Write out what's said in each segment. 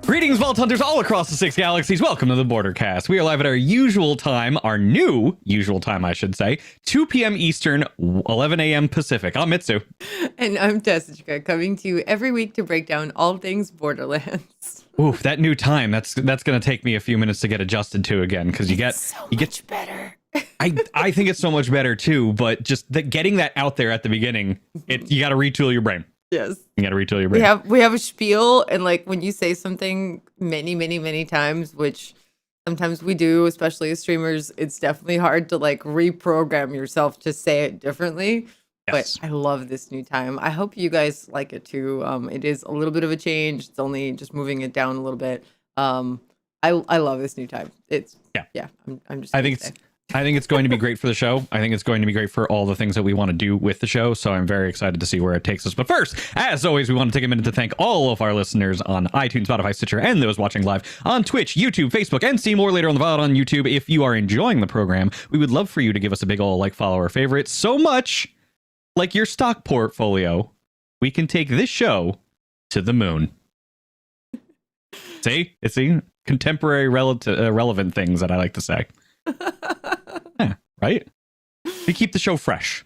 Greetings, Vault Hunters all across the 6 galaxies. Welcome to the Bordercast. We are live at our usual time, our new usual time, I should say, 2 p.m. Eastern, 11 a.m. Pacific. I'm Mitsu. And I'm Tess, coming to you every week to break down all things Borderlands. Oof, that new time, that's going to take me a few minutes to get adjusted to again, because you get better. I think it's so much better too, but just getting that out there at the beginning, you got to retool your brain. Yes. You got to retool your brain. We have a spiel, and like when you say something many times, which sometimes we do, especially as streamers, it's definitely hard to like reprogram yourself to say it differently. Yes. But I love this new time. I hope you guys like it too. It is a little bit of a change. It's only just moving it down a little bit. I love this new time. I think it's going to be great for the show. I think it's going to be great for all the things that we want to do with the show. So I'm very excited to see where it takes us. But first, as always, we want to take a minute to thank all of our listeners on iTunes, Spotify, Stitcher, and those watching live on Twitch, YouTube, Facebook, and see more later on the VOD on YouTube. If you are enjoying the program, we would love for you to give us a big ol' like, follow, or favorite. So much like your stock portfolio, we can take this show to the moon. See? It's contemporary relevant things that I like to say. Yeah, right? We keep the show fresh.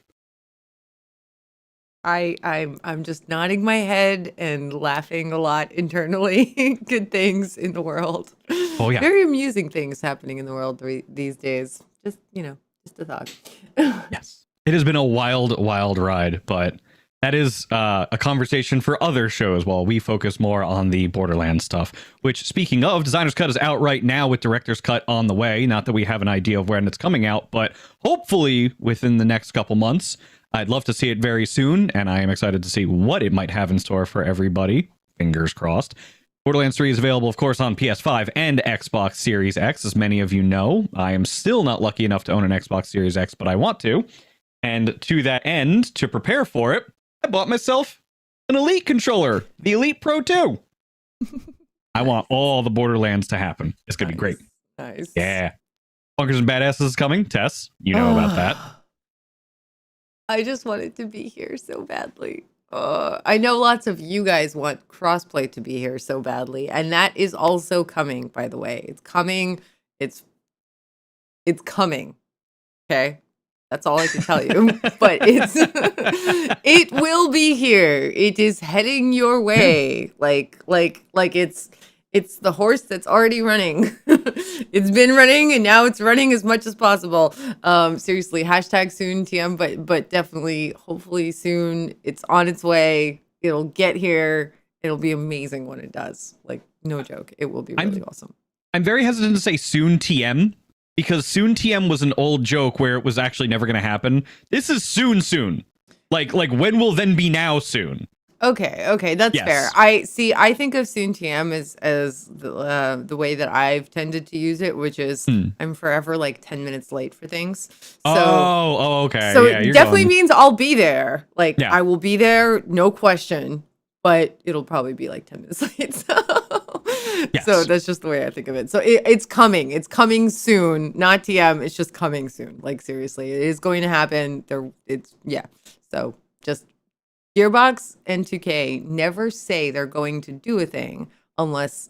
I'm just nodding my head and laughing a lot internally. Good things in the world. Oh yeah. Very amusing things happening in the world these days. Just a thought. Yes. It has been a wild ride, but that is a conversation for other shows while we focus more on the Borderlands stuff, which, speaking of, Designer's Cut is out right now with Director's Cut on the way. Not that we have an idea of when it's coming out, but hopefully within the next couple months. I'd love to see it very soon, and I am excited to see what it might have in store for everybody. Fingers crossed. Borderlands 3 is available, of course, on PS5 and Xbox Series X, as many of you know. I am still not lucky enough to own an Xbox Series X, but I want to. And to that end, to prepare for it, I bought myself an Elite controller, the Elite Pro 2. I want all the Borderlands to happen. It's going to be great. Nice. Yeah. Bunkers and Badasses is coming. Tess, you know about that. I just want it to be here so badly. I know lots of you guys want crossplay to be here so badly. And that is also coming, by the way. It's coming. It's coming. Okay? That's all I can tell you. But it will be here. It is heading your way. Like it's the horse that's already running. It's been running and now it's running as much as possible. Seriously, hashtag soon TM, but definitely, hopefully soon. It's on its way. It'll get here. It'll be amazing when it does. Like, no joke. It will be really awesome. I'm very hesitant to say soon TM. Because soon TM was an old joke where it was actually never going to happen. This is soon. Like when will then be now soon? Okay, that's fair. I think of soon TM as the way that I've tended to use it, which is I'm forever like 10 minutes late for things. So, okay. So it definitely means I'll be there. Like I will be there, no question. But it'll probably be like 10 minutes late. So that's just the way I think of it. So it's coming. It's coming soon. Not TM. It's just coming soon. Like, seriously. It is going to happen. So just Gearbox and 2K never say they're going to do a thing unless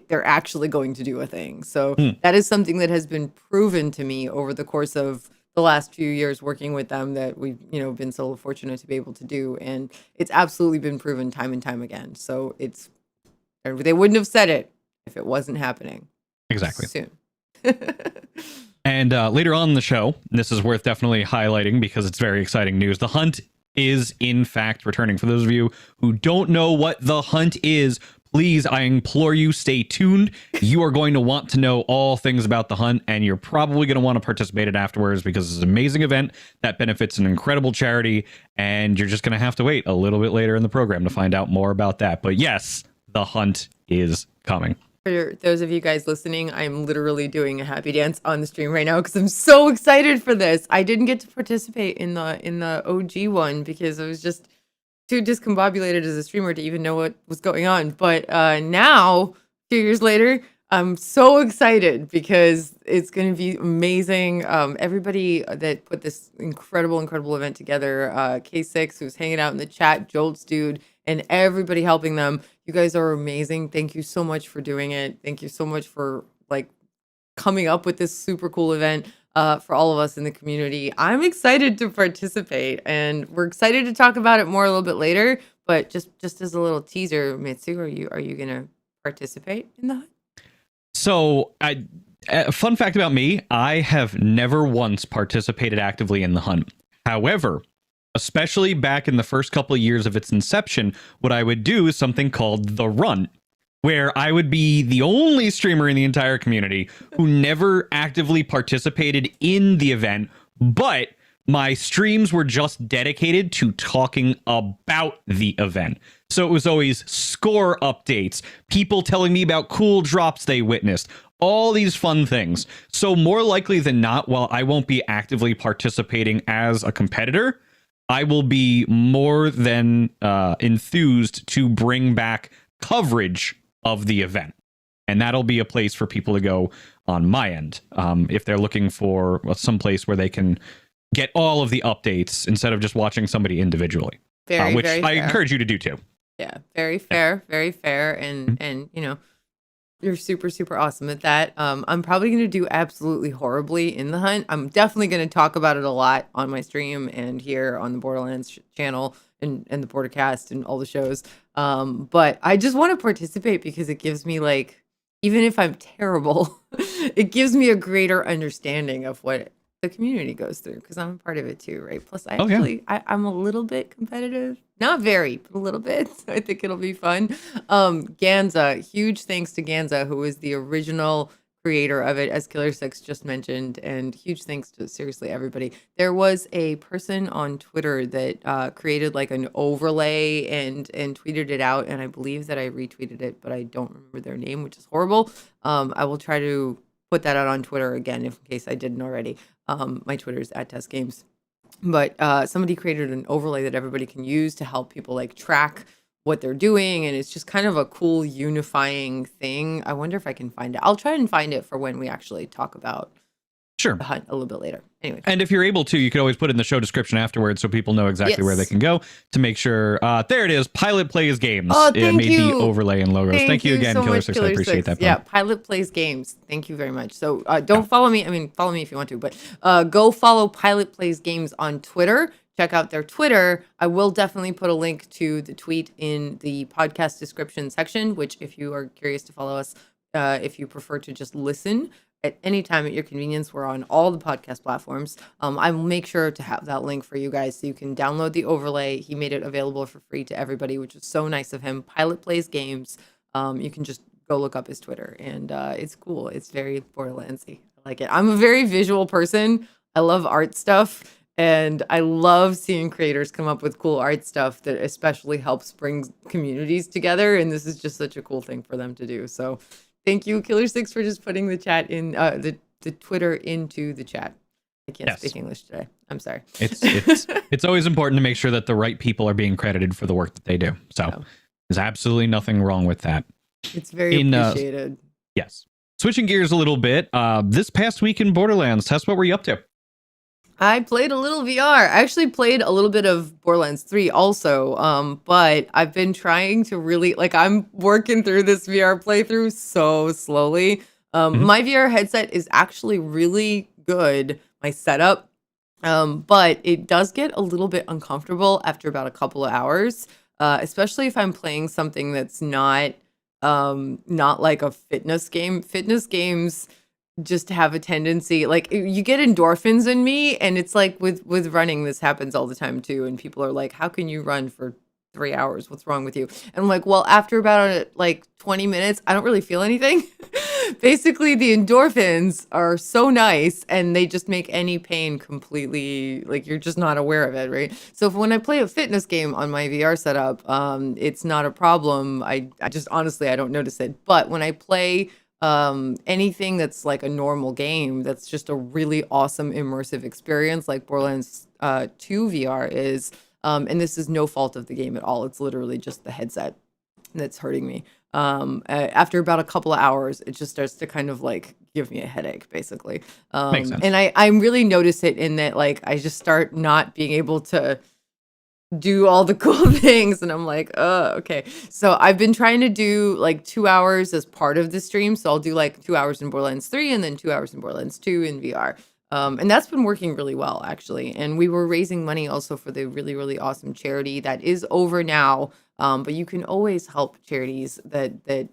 they're actually going to do a thing. So that is something that has been proven to me over the course of the last few years working with them that we've, been so fortunate to be able to do. And it's absolutely been proven time and time again. So they wouldn't have said it if it wasn't happening. Exactly. Soon. And later on in the show, this is worth definitely highlighting because it's very exciting news. The Hunt is, in fact, returning. For those of you who don't know what The Hunt is, please, I implore you, stay tuned. You are going to want to know all things about The Hunt, and you're probably going to want to participate in it afterwards because it's an amazing event that benefits an incredible charity, and you're just going to have to wait a little bit later in the program to find out more about that. But yes, The Hunt is coming. For those of you guys listening, I'm literally doing a happy dance on the stream right now because I'm so excited for this. I didn't get to participate in the OG one because I was just too discombobulated as a streamer to even know what was going on. But now, 2 years later, I'm so excited because it's going to be amazing. Everybody that put this incredible event together, K6, who's hanging out in the chat, Jolts Dude, and everybody helping them. You guys are amazing. Thank you so much for doing it. Thank you so much for like coming up with this super cool event for all of us in the community. I'm excited to participate, and we're excited to talk about it more a little bit later. But just as a little teaser, Mitsu, are you gonna participate in the hunt? So, fun fact about me, I have never once participated actively in the hunt. However, especially back in the first couple of years of its inception, what I would do is something called the run, where I would be the only streamer in the entire community who never actively participated in the event, but my streams were just dedicated to talking about the event. So it was always score updates, people telling me about cool drops they witnessed, all these fun things. So more likely than not, while I won't be actively participating as a competitor, I will be more than enthused to bring back coverage of the event. And that'll be a place for people to go on my end if they're looking for some place where they can get all of the updates instead of just watching somebody individually, which Very I fair. encourage you to do too. Yeah, very fair, very fair, Mhm. and you're super awesome at that. I'm probably gonna do absolutely horribly in the hunt. I'm definitely gonna talk about it a lot on my stream and here on the Borderlands channel and the Bordercast and all the shows. But I just want to participate because it gives me like, even if I'm terrible, it gives me a greater understanding of what the community goes through because I'm a part of it too, right? Plus, Oh, yeah. I'm a little bit competitive, not very, but a little bit. So I think it'll be fun. Ganza, huge thanks to Ganza, who is the original creator of it, as Killer Six just mentioned, and huge thanks to seriously everybody. There was a person on Twitter that created like an overlay and tweeted it out, and I believe that I retweeted it, but I don't remember their name, which is horrible. I will try to put that out on Twitter again, if in case I didn't already. My Twitter is @TessGames. But somebody created an overlay that everybody can use to help people like track what they're doing, and it's just kind of a cool unifying thing. I wonder if I can find it. I'll try and find it for when we actually talk about Sure. the hunt a little bit later. Anyway. And if you're able to, you could always put it in the show description afterwards so people know exactly where they can go to make sure. There it is. Pilot Plays Games. Oh, It thank made you. the overlay and logos. Thank you again, so Killer much, Six. I appreciate that. Yeah, Pilot Plays Games. Thank you very much. So don't follow me. I mean, follow me if you want to, but go follow Pilot Plays Games on Twitter. Check out their Twitter. I will definitely put a link to the tweet in the podcast description section, which if you are curious to follow us, if you prefer to just listen at any time at your convenience, we're on all the podcast platforms. I will make sure to have that link for you guys so you can download the overlay. He made it available for free to everybody, which is so nice of him. Pilot Plays Games. You can just go look up his Twitter, and it's cool. It's very Borderlandsy. I like it. I'm a very visual person. I love art stuff. And I love seeing creators come up with cool art stuff that especially helps bring communities together. And this is just such a cool thing for them to do. So thank you, Killer Six, for just putting the chat in the Twitter into the chat. I can't speak English today. I'm sorry. It's always important to make sure that the right people are being credited for the work that they do. So there's absolutely nothing wrong with that. It's very appreciated. Yes. Switching gears a little bit. This past week in Borderlands, Tess, what were you up to? I played a little VR. I actually played a little bit of Borderlands 3 also, but I've been trying to really, like, I'm working through this VR playthrough so slowly. My VR headset is actually really good, my setup, but it does get a little bit uncomfortable after about a couple of hours, especially if I'm playing something that's not like a fitness game. Fitness games just have a tendency, like you get endorphins in me, and it's like with running, this happens all the time too, and people are like, how can you run for 3 hours? What's wrong with you? And I'm like, well, after about like 20 minutes, I don't really feel anything. Basically, the endorphins are so nice, and they just make any pain completely, like, you're just not aware of it, right? So when I play a fitness game on my VR setup, it's not a problem. I just honestly, I don't notice it. But when I play anything that's like a normal game, that's just a really awesome immersive experience, like Borderlands 2 VR is, and this is no fault of the game at all. It's literally just the headset that's hurting me. After about a couple of hours, it just starts to kind of like give me a headache, basically. Makes sense. And I really notice it in that, like, I just start not being able to do all the cool things. And I'm like, oh, okay. So I've been trying to do like 2 hours as part of the stream. So I'll do like 2 hours in Borderlands 3 and then 2 hours in Borderlands 2 in VR. And that's been working really well, actually. And we were raising money also for the really, really awesome charity that is over now. But you can always help charities that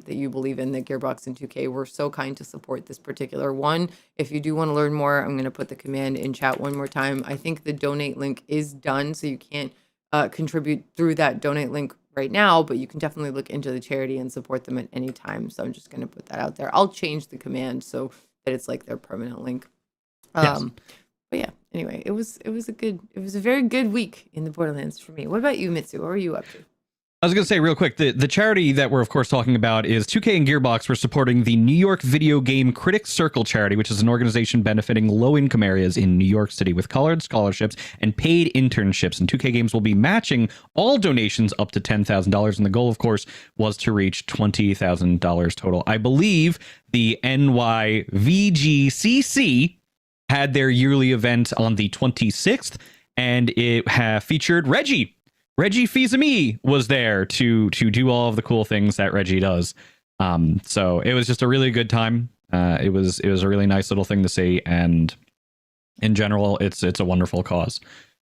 you believe in. The Gearbox and 2K were so kind to support this particular one. If you do want to learn more, I'm going to put the command in chat one more time. I think the donate link is done, so you can't contribute through that donate link right now, but you can definitely look into the charity and support them at any time. So I'm just going to put that out there. I'll change the command so that it's like their permanent link. Yes. But yeah, anyway, it was a very good week in the Borderlands for me. What about you, Mitsu? What were you up to? I was going to say real quick, the charity that we're, of course, talking about is 2K and Gearbox. We're supporting the New York Video Game Critics Circle charity, which is an organization benefiting low-income areas in New York City with college scholarships and paid internships. And 2K Games will be matching all donations up to $10,000. And the goal, of course, was to reach $20,000 total. I believe the NYVGCC had their yearly event on the 26th, and it featured Reggie. Reggie Fils-Aimé was there to do all of the cool things that Reggie does. So it was just a really good time. It was a really nice little thing to see, and in general, it's a wonderful cause.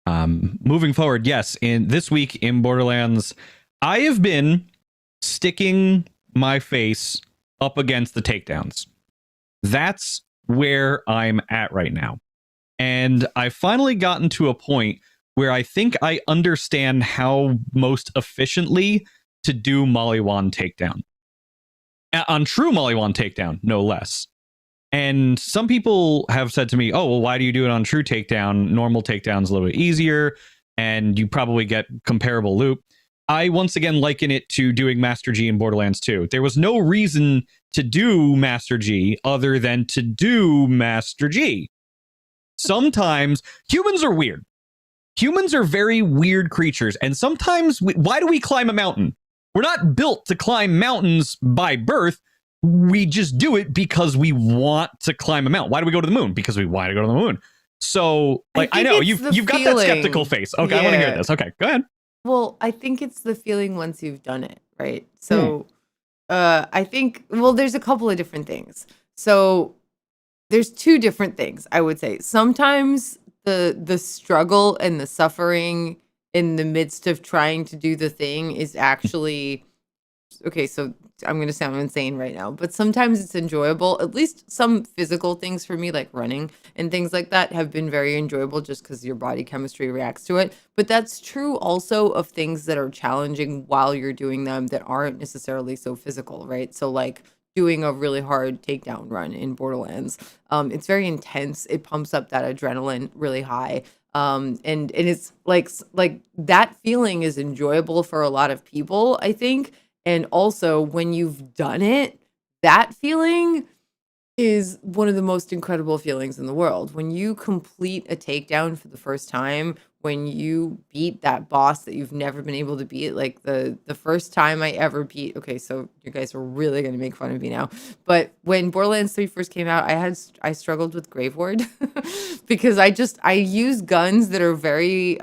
Moving forward, yes, in this week in Borderlands, I have been sticking my face up against the takedowns. That's where I'm at right now. And I've finally gotten to a point where I think I understand how most efficiently to do Mollywan takedown. On true Mollywan takedown, no less. And some people have said to me, oh, well, why do you do it on true takedown? Normal takedown's a little bit easier, and you probably get comparable loot. I once again liken it to doing Master G in Borderlands 2. There was no reason to do Master G other than to do Master G. Sometimes humans are weird. Humans are very weird creatures, and sometimes why do we climb a mountain? We're not built to climb mountains by birth. We just do it because we want to climb a mountain. Why do we go to the moon? Because we want to go to the moon. So, like, I know you've got that skeptical face. Okay, yeah. I want to hear this. Okay, go ahead. Well, I think it's the feeling once you've done it, right? So, I think, well, there's a couple of different things. So, there's two different things, I would say. Sometimes the struggle and the suffering in the midst of trying to do the thing is actually, okay, so I'm going to sound insane right now, but sometimes it's enjoyable. At least some physical things for me, like running and things like that, have been very enjoyable just because your body chemistry reacts to it. But that's true also of things that are challenging while you're doing them that aren't necessarily so physical, right? So like doing a really hard takedown run in Borderlands. It's very intense. It pumps up that adrenaline really high. And it's like that feeling is enjoyable for a lot of people, I think. And also, when you've done it, that feeling is one of the most incredible feelings in the world. When you complete a takedown for the first time, when you beat that boss that you've never been able to beat, like the first time I ever beat, okay, so you guys are really going to make fun of me now, but when Borderlands 3 first came out, I struggled with Grave Ward because I use guns that are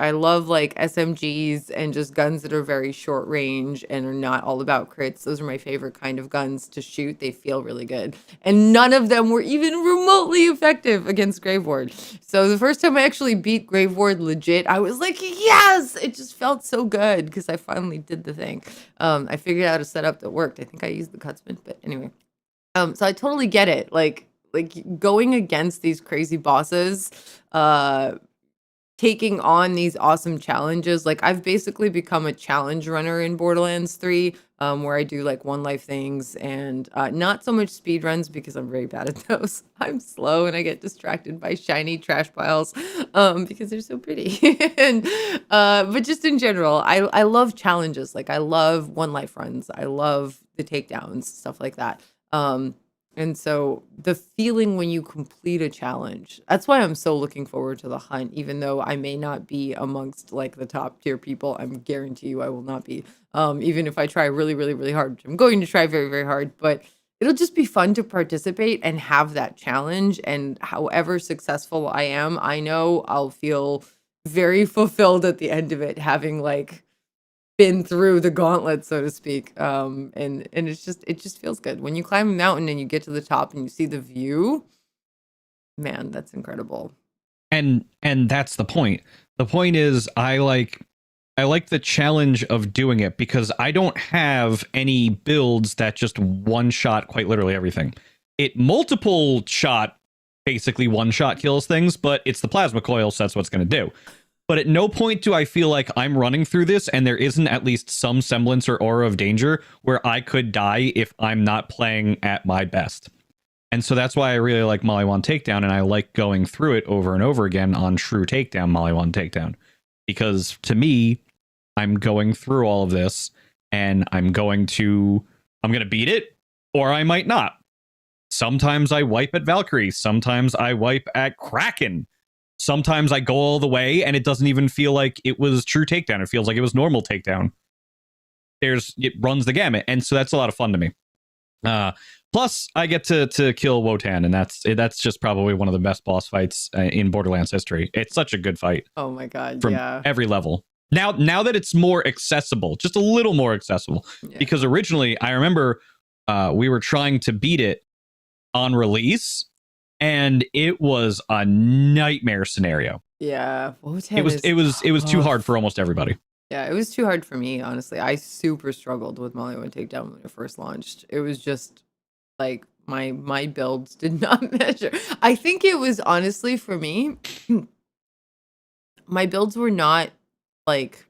I love like SMGs and just guns that are very short range and are not all about crits. Those are my favorite kind of guns to shoot. They feel really good. And none of them were even remotely effective against Grave Ward. So the first time I actually beat Grave Ward legit, I was like, yes! It just felt so good because I finally did the thing. I figured out a setup that worked. I think I used the Cutsman, but anyway. So I totally get it. Like going against these crazy bosses, taking on these awesome challenges. Like I've basically become a challenge runner in Borderlands 3, where I do like one life things and not so much speed runs because I'm very bad at those. I'm slow and I get distracted by shiny trash piles because they're so pretty. And but just in general, I love challenges. Like I love one life runs. I love the takedowns, stuff like that. And so the feeling when you complete a challenge, that's why I'm so looking forward to the hunt, even though I may not be amongst like the top tier people. I'm guarantee you I will not be. Even if I try really, really, really hard, which I'm going to try very, very hard, but it'll just be fun to participate and have that challenge. And however successful I am, I know I'll feel very fulfilled at the end of it, having like been through the gauntlet, so to speak. And it just feels good when you climb a mountain and you get to the top and you see the view. Man, that's incredible. And that's the point. The point is I like the challenge of doing it because I don't have any builds that just one shot quite literally everything. It multiple shot basically one shot kills things, but it's the plasma coil, so that's what it's going to do. But at no point do I feel like I'm running through this and there isn't at least some semblance or aura of danger where I could die if I'm not playing at my best. And so that's why I really like Molly 1 Takedown, and I like going through it over and over again on True Takedown, Molly 1 Takedown. Because to me, I'm going through all of this and I'm going to beat it, or I might not. Sometimes I wipe at Valkyrie. Sometimes I wipe at Kraken. Sometimes I go all the way and it doesn't even feel like it was True Takedown. It feels like it was normal takedown. It runs the gamut. And so that's a lot of fun to me. Plus, I get to kill Wotan, and that's just probably one of the best boss fights in Borderlands history. It's such a good fight. Oh my god, from yeah. every level. Now that it's more accessible, just a little more accessible, because originally I remember we were trying to beat it on release, and it was a nightmare scenario. Yeah, Wotan it was too hard for almost everybody. Yeah, it was too hard for me, honestly. I super struggled with Molly 1 Takedown when it first launched. It was just like my builds did not measure. I think it was honestly for me, my builds were not like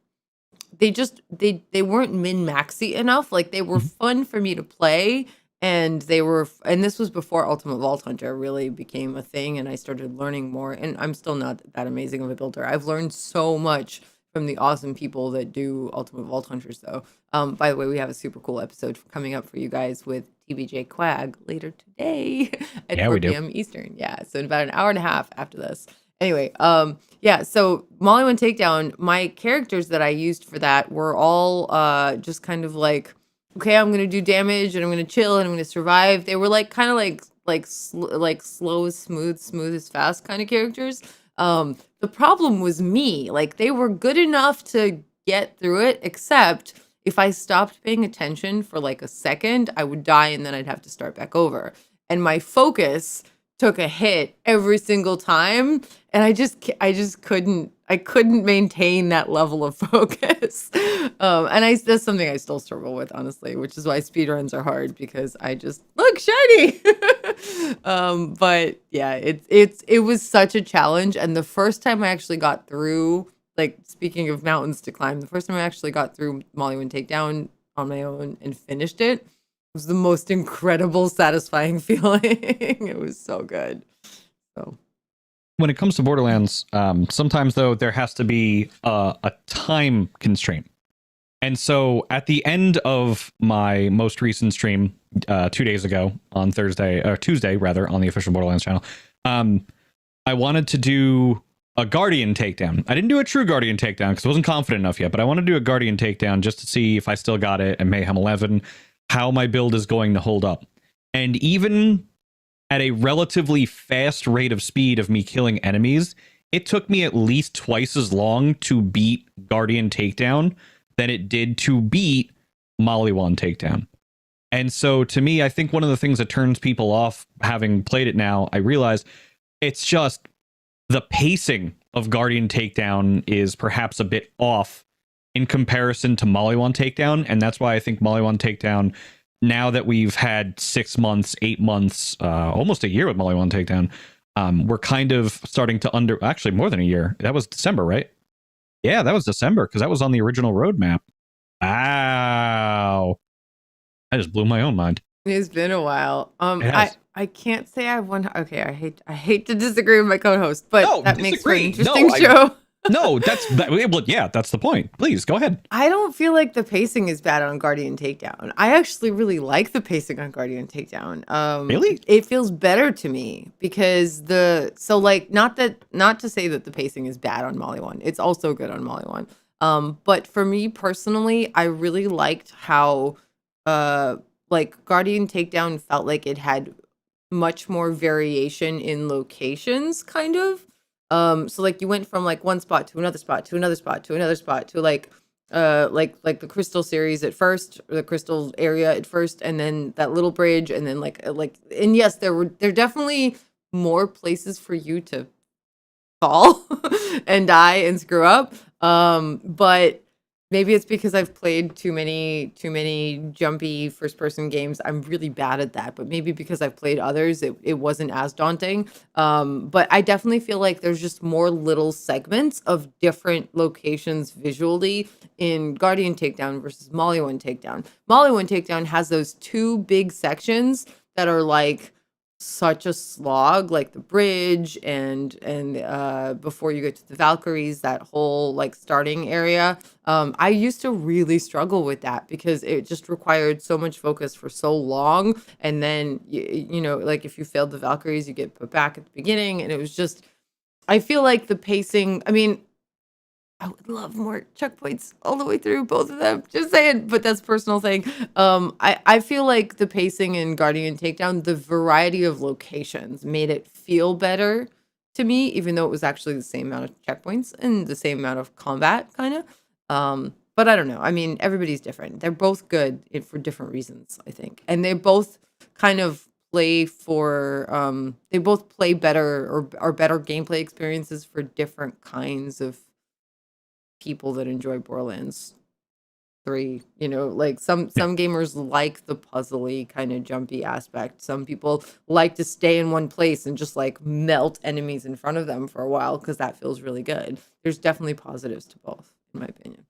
they weren't min-maxy enough. Like they were fun for me to play, and this was before Ultimate Vault Hunter really became a thing and I started learning more, and I'm still not that amazing of a builder. I've learned so much from the awesome people that do Ultimate Vault Hunters, though. By the way, we have a super cool episode coming up for you guys with TBJ Quag later today at 4 p.m. Eastern. Yeah, so in about an hour and a half after this. Anyway, yeah, so Molly 1 Takedown, my characters that I used for that were all just kind of like, okay, I'm gonna do damage and I'm gonna chill and I'm gonna survive. They were like kind of like slow, smooth as fast kind of characters. The problem was me. Like they were good enough to get through it, except if I stopped paying attention for like a second, I would die and then I'd have to start back over. And my focus took a hit every single time, and I just couldn't maintain that level of focus. And that's something I still struggle with, honestly, which is why speedruns are hard, because I just look shiny. But yeah, it was such a challenge. And the first time I actually got through, like speaking of mountains to climb, the first time I actually got through Molly 1 Takedown on my own and finished it was the most incredible, satisfying feeling. It was so good. So when it comes to Borderlands, sometimes though there has to be a time constraint. And so at the end of my most recent stream 2 days ago on Tuesday rather, on the official Borderlands channel, I wanted to do a Guardian takedown. I didn't do a true Guardian takedown because I wasn't confident enough yet, but I want to do a Guardian takedown just to see if I still got it in Mayhem 11, how my build is going to hold up. And even at a relatively fast rate of speed of me killing enemies, it took me at least twice as long to beat Guardian takedown than it did to beat Molly 1 Takedown. And so to me, I think one of the things that turns people off, having played it now, I realize it's just the pacing of Guardian Takedown is perhaps a bit off in comparison to Molly 1 Takedown. And that's why I think Molly 1 Takedown, now that we've had 6 months, 8 months, almost a year with Molly 1 Takedown, we're kind of starting to actually more than a year. That was December, right? Yeah, that was December, because that was on the original roadmap. Wow. I just blew my own mind. It's been a while. I can't say I won. Okay, I hate to disagree with my co-host, but that makes for an interesting show. No, that's the point. Please go ahead. I don't feel like the pacing is bad on Guardian Takedown. I actually really like the pacing on Guardian Takedown. Really? It feels better to me because not to say that the pacing is bad on Molly 1. It's also good on Molly 1. But for me personally, I really liked how like Guardian Takedown felt like it had much more variation in locations, kind of. So like you went from like one spot to another spot to another spot to another spot to like the crystal series at first, or the crystal area at first, and then that little bridge, and then and yes, there definitely more places for you to fall and die and screw up. But maybe it's because I've played too many jumpy first person games. I'm really bad at that, but maybe because I've played others, it wasn't as daunting. But I definitely feel like there's just more little segments of different locations visually in Guardian Takedown versus Molly One Takedown. Molly One Takedown has those two big sections that are like such a slog, like the bridge and before you get to the Valkyries, that whole like starting area. I used to really struggle with that because it just required so much focus for so long, and then you know, like if you failed the Valkyries, you get put back at the beginning, and it was just, I feel like the pacing, I mean, I would love more checkpoints all the way through both of them. Just saying, but that's a personal thing. I feel like the pacing in Guardian Takedown, the variety of locations made it feel better to me, even though it was actually the same amount of checkpoints and the same amount of combat, kind of. But I don't know. I mean, everybody's different. They're both good for different reasons, I think, and they both kind of play for. They both play better or are better gameplay experiences for different kinds of people that enjoy Borderlands 3. You know, like some gamers like the puzzly kind of jumpy aspect. Some people like to stay in one place and just like melt enemies in front of them for a while because that feels really good. There's definitely positives to both, in my opinion.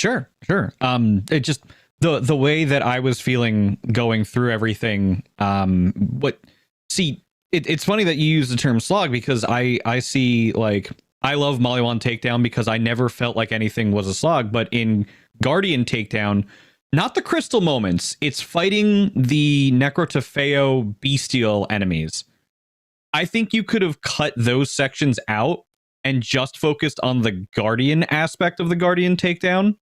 Sure. It just the way that I was feeling going through everything. It's funny that you use the term slog because I see like. I love Molly One Takedown because I never felt like anything was a slog, but in Guardian Takedown, not the crystal moments, it's fighting the Necrotafeo bestial enemies. I think you could have cut those sections out and just focused on the Guardian aspect of the Guardian Takedown,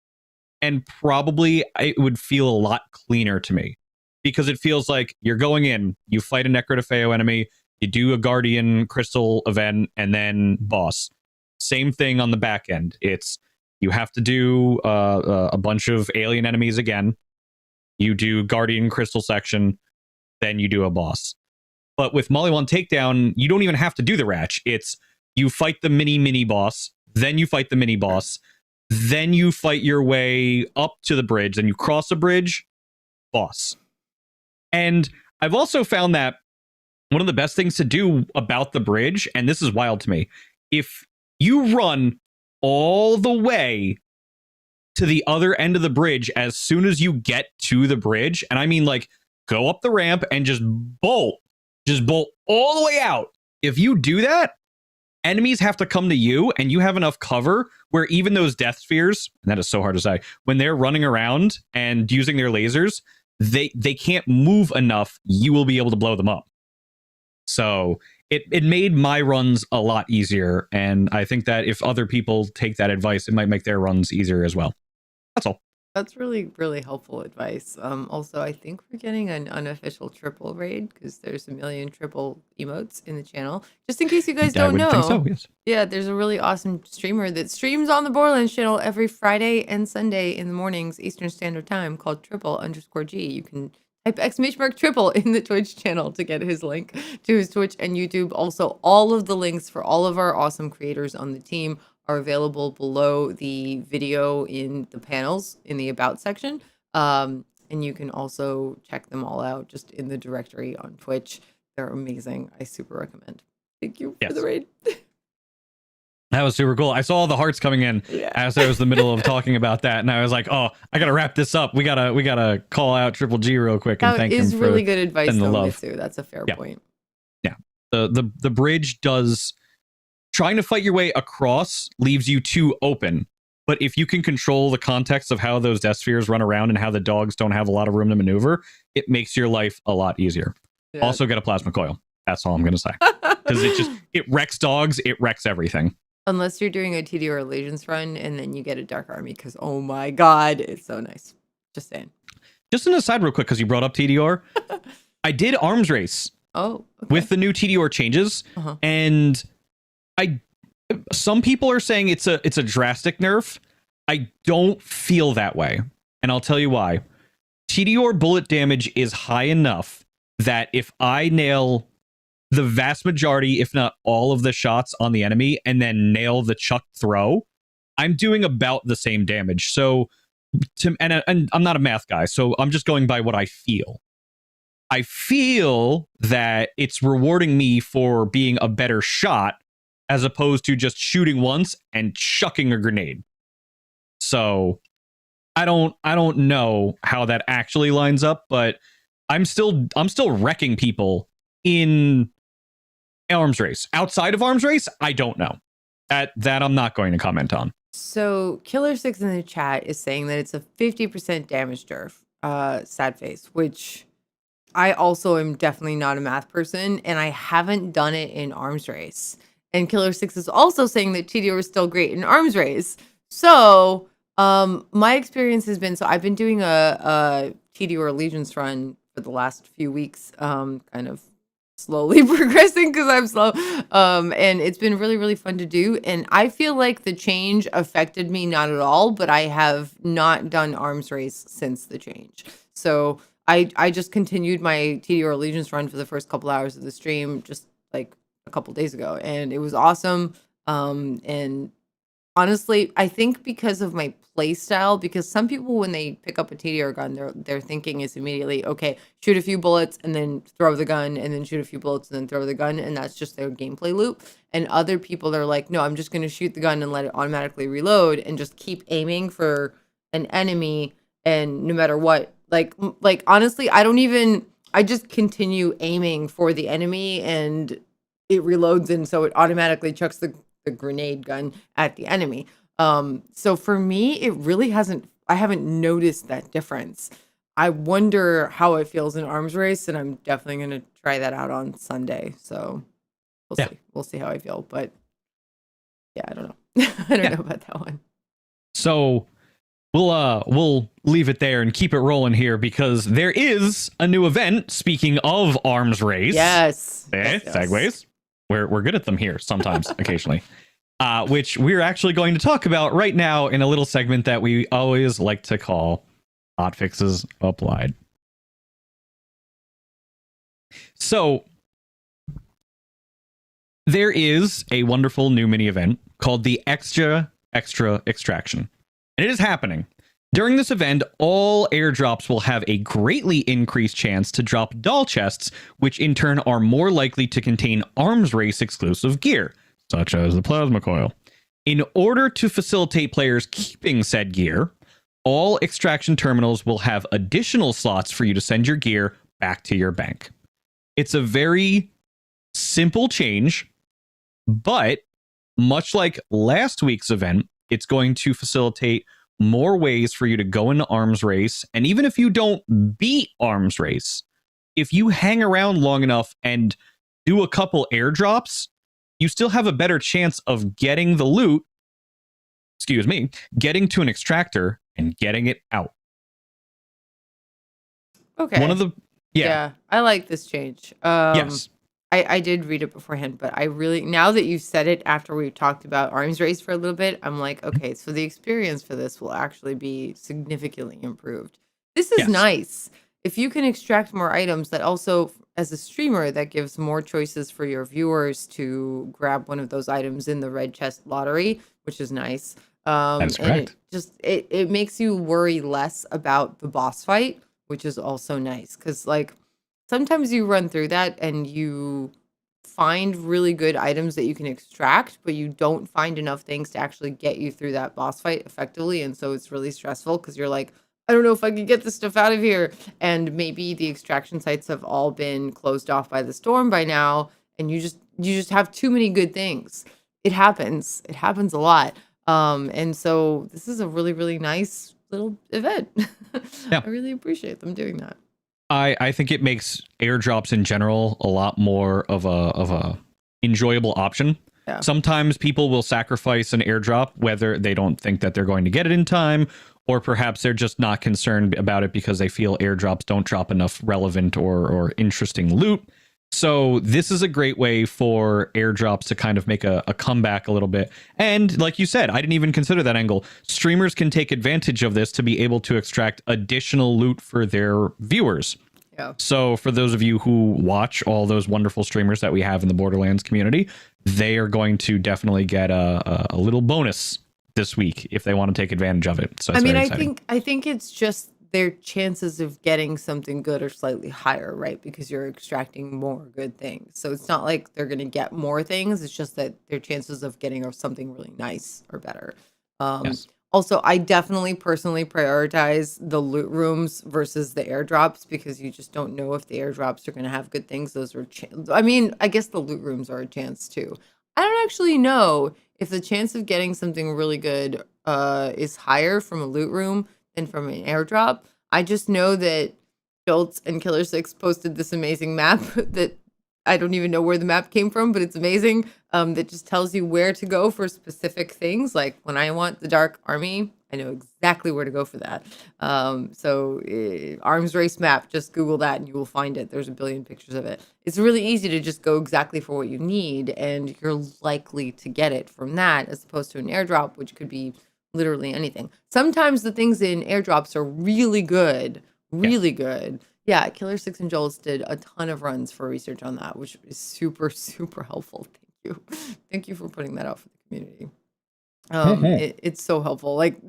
and probably it would feel a lot cleaner to me because it feels like you're going in, you fight a Necrotafeo enemy, you do a Guardian crystal event, and then boss. Same thing on the back end. It's you have to do a bunch of alien enemies again. You do Guardian Crystal section, then you do a boss. But with Molly One Takedown, you don't even have to do the Ratch. It's you fight the mini boss, then you fight the mini boss, then you fight your way up to the bridge, then you cross a bridge, boss. And I've also found that one of the best things to do about the bridge, and this is wild to me, if you run all the way to the other end of the bridge as soon as you get to the bridge, and I mean like go up the ramp and just bolt all the way out. If you do that, enemies have to come to you, and you have enough cover where even those death spheres, and that is so hard to say, when they're running around and using their lasers, they can't move enough. You will be able to blow them up. So it made my runs a lot easier, and I think that if other people take that advice, it might make their runs easier as well. That's all. That's really, really helpful advice. Also, I think we're getting an unofficial triple raid because there's a million triple emotes in the channel. Just in case you guys don't know. I would think so, yes. Yeah, there's a really awesome streamer that streams on the Borderlands channel every Friday and Sunday in the mornings, Eastern Standard Time, called triple_G. You can type !triple in the Twitch channel to get his link to his Twitch and YouTube. Also, all of the links for all of our awesome creators on the team are available below the video in the panels in the About section. And you can also check them all out just in the directory on Twitch. They're amazing. I super recommend. Thank you for the raid. That was super cool. I saw all the hearts coming in as I was in the middle of talking about that, and I was like, "Oh, I gotta wrap this up. We gotta call out Triple G real quick and thank him for That is really good advice, the though, love. Mitsu. That's a fair point. Yeah, the bridge does trying to fight your way across leaves you too open, but if you can control the context of how those death spheres run around and how the dogs don't have a lot of room to maneuver, it makes your life a lot easier. Yeah. Also, get a plasma coil. That's all I'm gonna say because it wrecks dogs. It wrecks everything. Unless you're doing a TDR Allegiance run and then you get a Dark Army because, oh my God, it's so nice. Just saying. Just an aside real quick because you brought up TDR. I did Arms Race with the new TDR changes. And I Some people are saying it's a drastic nerf. I don't feel that way, and I'll tell you why. TDR bullet damage is high enough that if I nail the vast majority, if not all of the shots on the enemy and then nail the chuck throw, I'm doing about the same damage. So, and I'm not a math guy, so I'm just going by what I feel. I feel that it's rewarding me for being a better shot as opposed to just shooting once and chucking a grenade. So I don't know how that actually lines up, but I'm still wrecking people in arms race. Outside of arms race, I don't know. That I'm not going to comment on. So Killer6 in the chat is saying that it's a 50% damage nerf, sad face, which I also am definitely not a math person, and I haven't done it in arms race. And Killer6 is also saying that TDR is still great in arms race. So my experience has been, so I've been doing a TDR Allegiance run for the last few weeks, kind of slowly progressing because I'm slow. And it's been really, really fun to do. And I feel like the change affected me not at all, but I have not done arms race since the change. So I just continued my TDR Allegiance run for the first couple hours of the stream, just like a couple days ago, and it was awesome. And honestly, I think because of my play style, because some people when they pick up a TDR gun, their thinking is immediately, okay, shoot a few bullets and then throw the gun, and then shoot a few bullets and then throw the gun, and that's just their gameplay loop. And other people are like, no, I'm just going to shoot the gun and let it automatically reload and just keep aiming for an enemy, and no matter what, like honestly, I just continue aiming for the enemy, and it reloads, and so it automatically chucks the grenade gun at the enemy. So for me, it really I haven't noticed that difference. I wonder how it feels in arms race, and I'm definitely going to try that out on Sunday. So we'll see how I feel, but yeah, I don't know. I don't know about that one. So we'll leave it there and keep it rolling here because there is a new event. Speaking of arms race. Yes. Yes. Segues. We're good at them here sometimes, occasionally, which we're actually going to talk about right now in a little segment that we always like to call Hot Fixes Applied. So there is a wonderful new mini event called the Extra Extraction, and it is happening. During this event, all airdrops will have a greatly increased chance to drop doll chests, which in turn are more likely to contain arms race exclusive gear, such as the plasma coil. In order to facilitate players keeping said gear, all extraction terminals will have additional slots for you to send your gear back to your bank. It's a very simple change, but much like last week's event, it's going to facilitate more ways for you to go into arms race. And even if you don't beat arms race, if you hang around long enough and do a couple airdrops, you still have a better chance of getting the loot, getting to an extractor and getting it out. Okay. Yeah, I like this change. Yes. I did read it beforehand, but I really, now that you said it after we talked about arms race for a little bit, I'm like, okay, so the experience for this will actually be significantly improved. This is nice. If you can extract more items, that also, as a streamer, that gives more choices for your viewers to grab one of those items in the red chest lottery, which is nice. That's correct. And it makes you worry less about the boss fight, which is also nice, because like, sometimes you run through that and you find really good items that you can extract, but you don't find enough things to actually get you through that boss fight effectively. And so it's really stressful because you're like, I don't know if I can get this stuff out of here. And maybe the extraction sites have all been closed off by the storm by now, and you just have too many good things. It happens. It happens a lot. And so this is a really, really nice little event. Yeah. I really appreciate them doing that. I think it makes airdrops in general a lot more of a enjoyable option. Yeah. Sometimes people will sacrifice an airdrop whether they don't think that they're going to get it in time, or perhaps they're just not concerned about it because they feel airdrops don't drop enough relevant or interesting loot. So this is a great way for airdrops to kind of make a comeback a little bit. And like you said, I didn't even consider that angle. Streamers can take advantage of this to be able to extract additional loot for their viewers. Yeah. So for those of you who watch all those wonderful streamers that we have in the Borderlands community, they are going to definitely get a little bonus this week if they want to take advantage of it. So I it's mean, very I exciting. think it's just their chances of getting something good are slightly higher, right? Because you're extracting more good things. So it's not like they're going to get more things. It's just that their chances of getting something really nice are better. Yes. Also, I definitely personally prioritize the loot rooms versus the airdrops because you just don't know if the airdrops are going to have good things. Those are, I mean, I guess the loot rooms are a chance too. I don't actually know if the chance of getting something really good is higher from a loot room than from an airdrop. I just know that Schultz and Killer Six posted this amazing map that I don't even know where the map came from, but it's amazing. That just tells you where to go for specific things. Like when I want the Dark Army, I know exactly where to go for that. Arms race map, just Google that and you will find it. There's a billion pictures of it. It's really easy to just go exactly for what you need, and you're likely to get it from that, as opposed to an airdrop, which could be literally anything. Sometimes the things in airdrops are really good, really good. Yeah, Killer Six and Joel's did a ton of runs for research on that, which is super, super helpful. Thank you. Thank you for putting that out for the community. It's so helpful. Like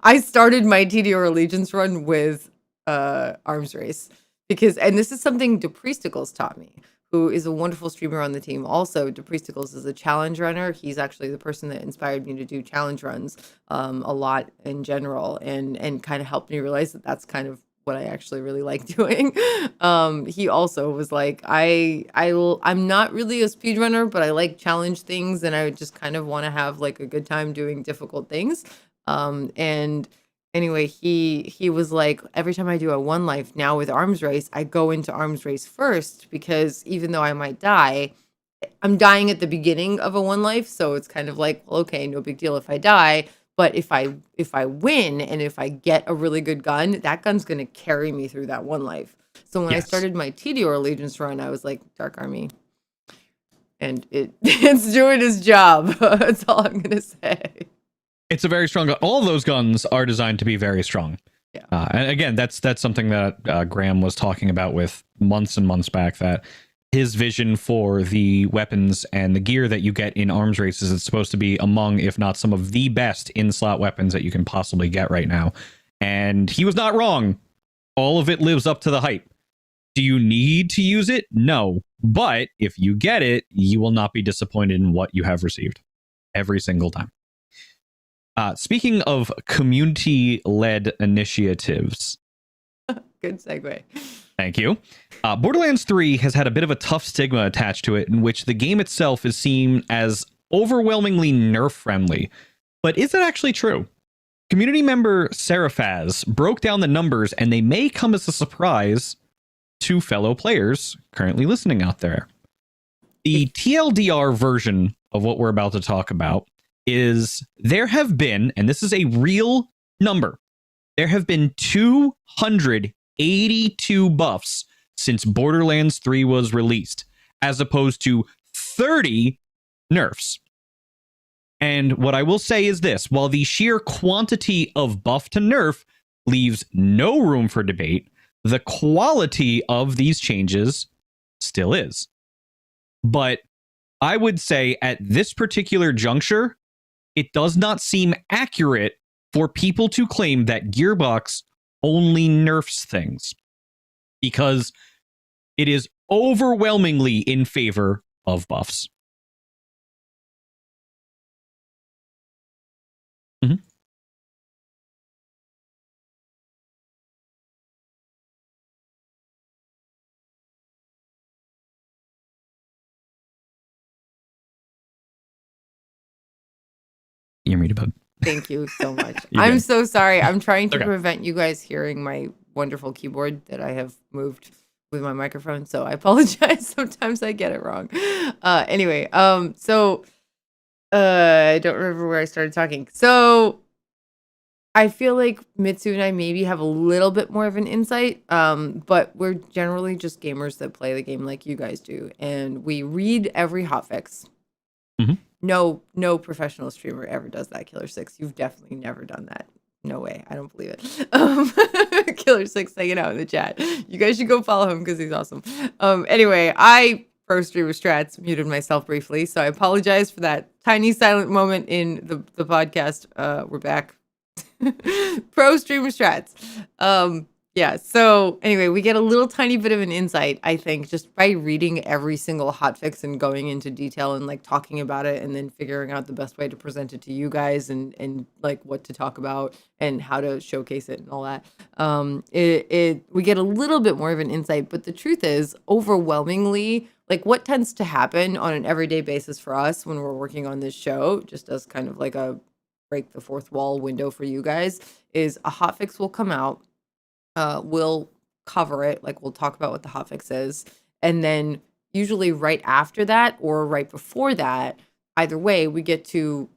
I started my TDR Allegiance run with Arms Race because, and this is something DePriesticles taught me, who is a wonderful streamer on the team. Also, DePriesticles is a challenge runner. He's actually the person that inspired me to do challenge runs a lot in general, and kind of helped me realize that that's kind of what I actually really like doing. He also was like, I'm not really a speedrunner, but I like challenge things, and I just kind of want to have like a good time doing difficult things. And anyway, he was like, every time I do a one life now with Arms Race, I go into Arms Race first because even though I might die, I'm dying at the beginning of a one life, so it's kind of like, well, okay, no big deal if I die. But if I win and if I get a really good gun, that gun's gonna carry me through that one life. So when I started my TDR Allegiance run, I was like, Dark Army. And it's doing its job. That's all I'm gonna say. It's a very strong gun. All those guns are designed to be very strong. Yeah. And again, that's something that Graham was talking about with months and months back, that his vision for the weapons and the gear that you get in arms races is supposed to be among, if not some of the best in-slot weapons that you can possibly get right now. And he was not wrong. All of it lives up to the hype. Do you need to use it? No. But if you get it, you will not be disappointed in what you have received every single time. Speaking of community-led initiatives. Good segue. Thank you. Borderlands 3 has had a bit of a tough stigma attached to it, in which the game itself is seen as overwhelmingly nerf-friendly. But is that actually true? Community member Seraphaz broke down the numbers, and they may come as a surprise to fellow players currently listening out there. The TLDR version of what we're about to talk about is there have been, and this is a real number, there have been 282 buffs since Borderlands 3 was released, as opposed to 30 nerfs. And what I will say is this: while the sheer quantity of buff to nerf leaves no room for debate, the quality of these changes still is. But I would say at this particular juncture, it does not seem accurate for people to claim that Gearbox only nerfs things, because it is overwhelmingly in favor of buffs. Mm-hmm. You're muted, bud. Thank you so much. I'm good. so sorry. I'm trying to Okay. prevent you guys hearing my wonderful keyboard that I have moved with my microphone. So I apologize. Sometimes I get it wrong. Anyway, I don't remember where I started talking. So I feel like Mitsu and I maybe have a little bit more of an insight, but we're generally just gamers that play the game like you guys do, and we read every hotfix. Mhm. No professional streamer ever does that, Killer Six. You've definitely never done that. No way. I don't believe it. Killer Six hanging out in the chat. You guys should go follow him because he's awesome. Anyway, I pro streamer strats muted myself briefly, so I apologize for that tiny silent moment in the podcast. We're back. Pro streamer strats. Yeah, so anyway, we get a little tiny bit of an insight, I think, just by reading every single hotfix and going into detail and like talking about it and then figuring out the best way to present it to you guys and like what to talk about and how to showcase it and all that. We get a little bit more of an insight, but the truth is overwhelmingly like what tends to happen on an everyday basis for us when we're working on this show, just as kind of like a break the fourth wall window for you guys, is a hotfix will come out. We'll cover it, like we'll talk about what the hotfix is, and then usually right after that or right before that, either way, we get to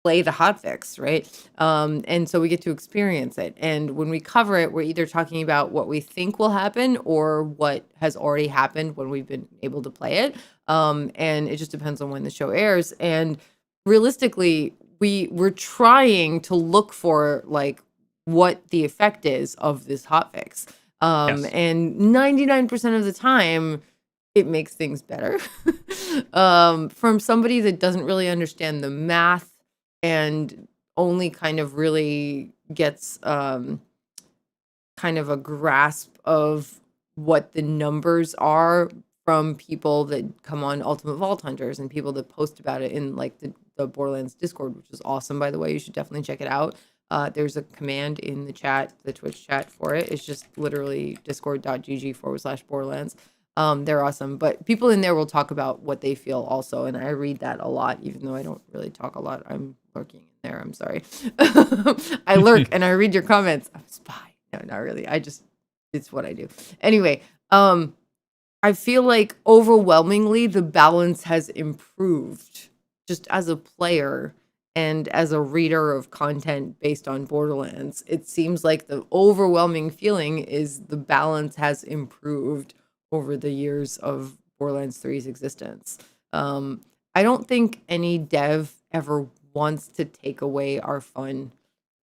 play the hotfix, right? And so we get to experience it. And when we cover it, we're either talking about what we think will happen or what has already happened when we've been able to play it. And it just depends on when the show airs. And realistically, we're trying to look for like what the effect is of this hotfix. Yes. And 99% of the time, it makes things better. From somebody that doesn't really understand the math and only kind of really gets kind of a grasp of what the numbers are from people that come on Ultimate Vault Hunters and people that post about it in like the Borderlands Discord, which is awesome, by the way. You should definitely check it out. There's a command in the chat, the Twitch chat for it. It's just literally discord.gg/Borderlands. They're awesome. But people in there will talk about what they feel also. And I read that a lot, even though I don't really talk a lot. I'm lurking in there. I'm sorry. I lurk and I read your comments. I'm a spy. No, not really. It's what I do. Anyway, I feel like overwhelmingly the balance has improved just as a player. And as a reader of content based on Borderlands, it seems like the overwhelming feeling is the balance has improved over the years of Borderlands 3's existence. I don't think any dev ever wants to take away our fun,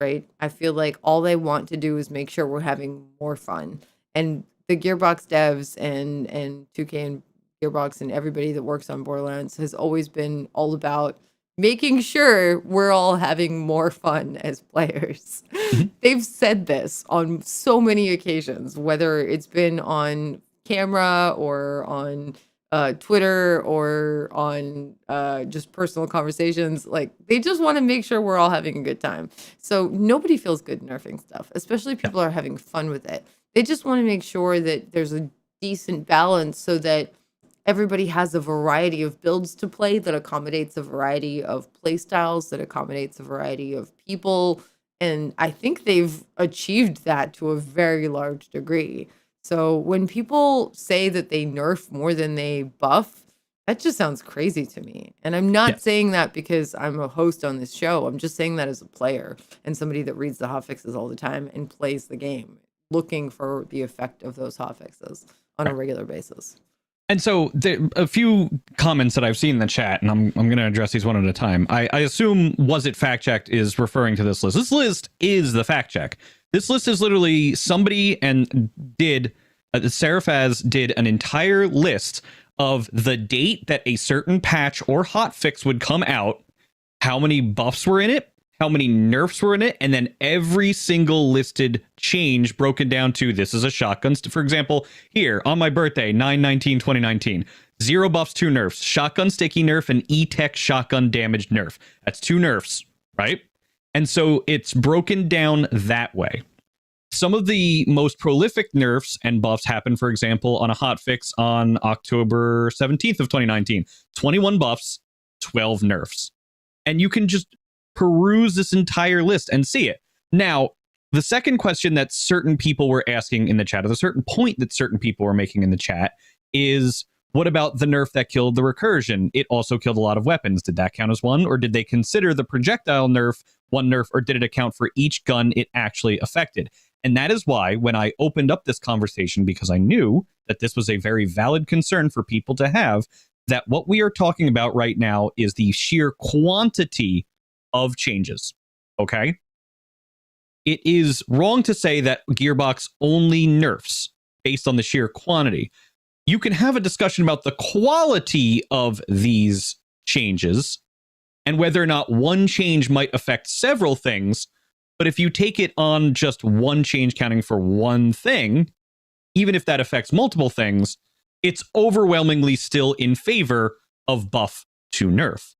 right? I feel like all they want to do is make sure we're having more fun. And the Gearbox devs and 2K and Gearbox and everybody that works on Borderlands has always been all about making sure we're all having more fun as players. They've said this on so many occasions, whether it's been on camera or on Twitter or on just personal conversations. Like, they just want to make sure we're all having a good time. So nobody feels good nerfing stuff, especially people are having fun with it. They just want to make sure that there's a decent balance so that everybody has a variety of builds to play that accommodates a variety of play styles, that accommodates a variety of people. And I think they've achieved that to a very large degree. So when people say that they nerf more than they buff, that just sounds crazy to me. And I'm not saying that because I'm a host on this show. I'm just saying that as a player and somebody that reads the hotfixes all the time and plays the game, looking for the effect of those hotfixes on a regular basis. And so a few comments that I've seen in the chat, and I'm going to address these one at a time. I assume Was It Fact Checked is referring to this list. This list is the fact check. This list is literally somebody Serifaz did an entire list of the date that a certain patch or hotfix would come out, how many buffs were in it, how many nerfs were in it, and then every single listed change broken down to this is a shotgun. For example, here on my birthday, 9/19/2019, 0 buffs, 2 nerfs, shotgun sticky nerf, and E-Tech shotgun damage nerf. That's 2 nerfs, right? And so it's broken down that way. Some of the most prolific nerfs and buffs happen, for example, on a hotfix on October 17th of 2019. 21 buffs, 12 nerfs. And you can just peruse this entire list and see it. Now, the second question that certain people were asking in the chat, or the certain point that certain people were making in the chat, is what about the nerf that killed the recursion? It also killed a lot of weapons. Did that count as one? Or did they consider the projectile nerf one nerf, or did it account for each gun it actually affected? And that is why when I opened up this conversation, because I knew that this was a very valid concern for people to have, that what we are talking about right now is the sheer quantity of changes. Okay? It is wrong to say that Gearbox only nerfs based on the sheer quantity. You can have a discussion about the quality of these changes and whether or not one change might affect several things. But if you take it on just one change counting for one thing, even if that affects multiple things, it's overwhelmingly still in favor of buff to nerf.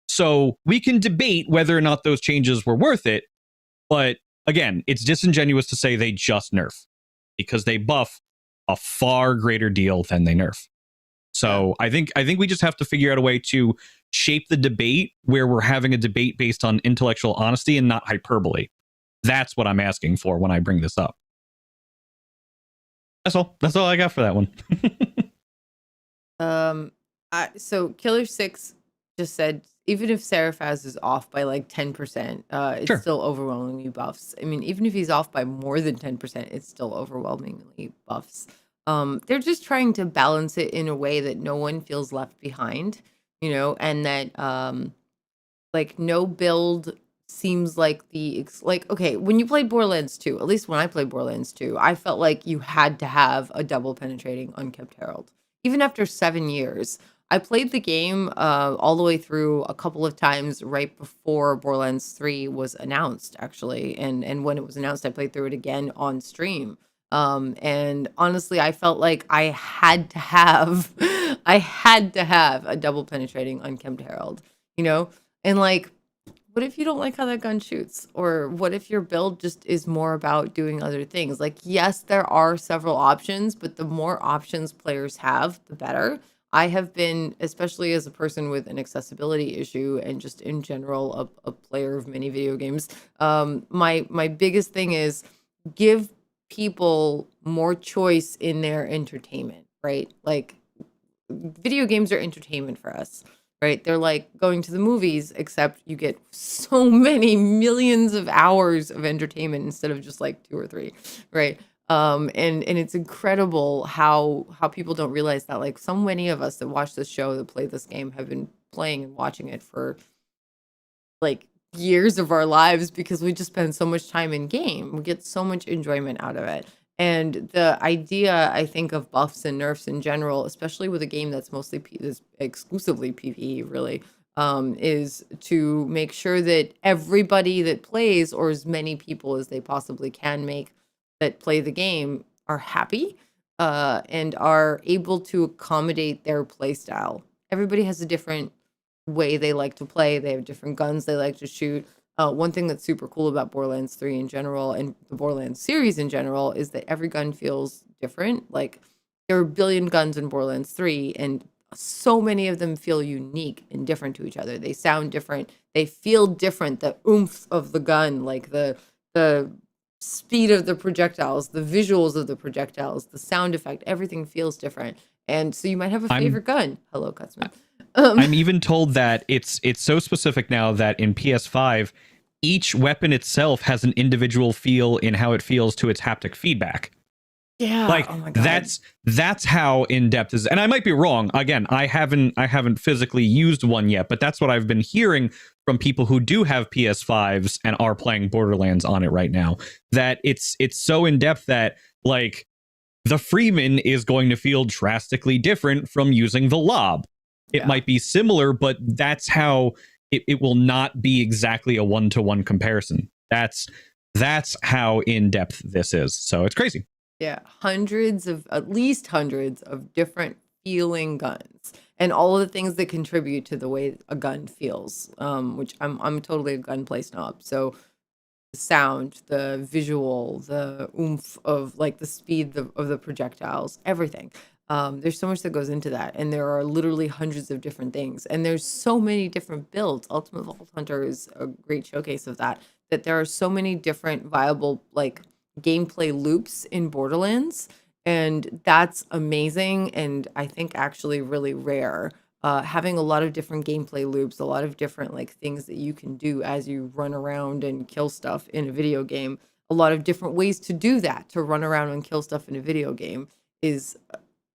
So we can debate whether or not those changes were worth it. But again, it's disingenuous to say they just nerf, because they buff a far greater deal than they nerf. So I think we just have to figure out a way to shape the debate where we're having a debate based on intellectual honesty and not hyperbole. That's what I'm asking for when I bring this up. That's all I got for that one. So Killer 6 just said, even if Seraphaz is off by like 10%, it's Sure. still overwhelmingly buffs. I mean, even if he's off by more than 10%, it's still overwhelmingly buffs. They're just trying to balance it in a way that no one feels left behind, and that like no build seems like okay, when you played Borderlands 2, at least when I played Borderlands 2, I felt like you had to have a double penetrating Unkept Herald. Even after 7 years, I played the game all the way through a couple of times right before Borderlands 3 was announced, actually. And when it was announced, I played through it again on stream. And honestly, I felt like I had to have a double penetrating Unkempt Herald, And like, what if you don't like how that gun shoots? Or what if your build just is more about doing other things? Like, yes, there are several options, but the more options players have, the better. I have been, especially as a person with an accessibility issue and just in general a player of many video games, my biggest thing is give people more choice in their entertainment, right? Like, video games are entertainment for us, right? They're like going to the movies, except you get so many millions of hours of entertainment instead of just like 2 or 3, right? And it's incredible how people don't realize that, like, so many of us that watch this show, that play this game, have been playing and watching it for like years of our lives, because we just spend so much time in game. We get so much enjoyment out of it. And the idea, I think, of buffs and nerfs in general, especially with a game that's mostly is exclusively PvE, really, is to make sure that everybody that plays, or as many people as they possibly can make that play the game, are happy and are able to accommodate their play style. Everybody has a different way they like to play. They have different guns they like to shoot. One thing that's super cool about Borderlands 3 in general, and the Borderlands series in general, is that every gun feels different. Like, there are a billion guns in Borderlands 3, and so many of them feel unique and different to each other. They sound different. They feel different. The oomph of the gun, like the speed of the projectiles, the visuals of the projectiles, the sound effect, everything feels different. And so you might have a favorite gun. Hello, Cutsman. I'm even told that it's so specific now that in PS5, each weapon itself has an individual feel in how it feels to its haptic feedback. Yeah. Like, oh my God. that's how in depth is. And I might be wrong. Again, I haven't physically used one yet, but that's what I've been hearing from people who do have PS5s and are playing Borderlands on it right now. That it's so in depth that, like, the Freeman is going to feel drastically different from using the Lob. It might be similar, but that's how it will not be exactly a one-to-one comparison. That's how in-depth this is. So it's crazy. Yeah, at least hundreds of different feeling guns, and all of the things that contribute to the way a gun feels. Which I'm totally a gunplay snob. So the sound, the visual, the oomph of, like, the speed of the projectiles, everything. There's so much that goes into that, and there are literally hundreds of different things, and there's so many different builds. Ultimate Vault Hunter is a great showcase of that. That there are so many different viable, like, gameplay loops in Borderlands, and that's amazing, and I think actually really rare. having a lot of different gameplay loops, a lot of different like things that you can do as you run around and kill stuff in a video game. A lot of different ways to do that, to run around and kill stuff in a video game is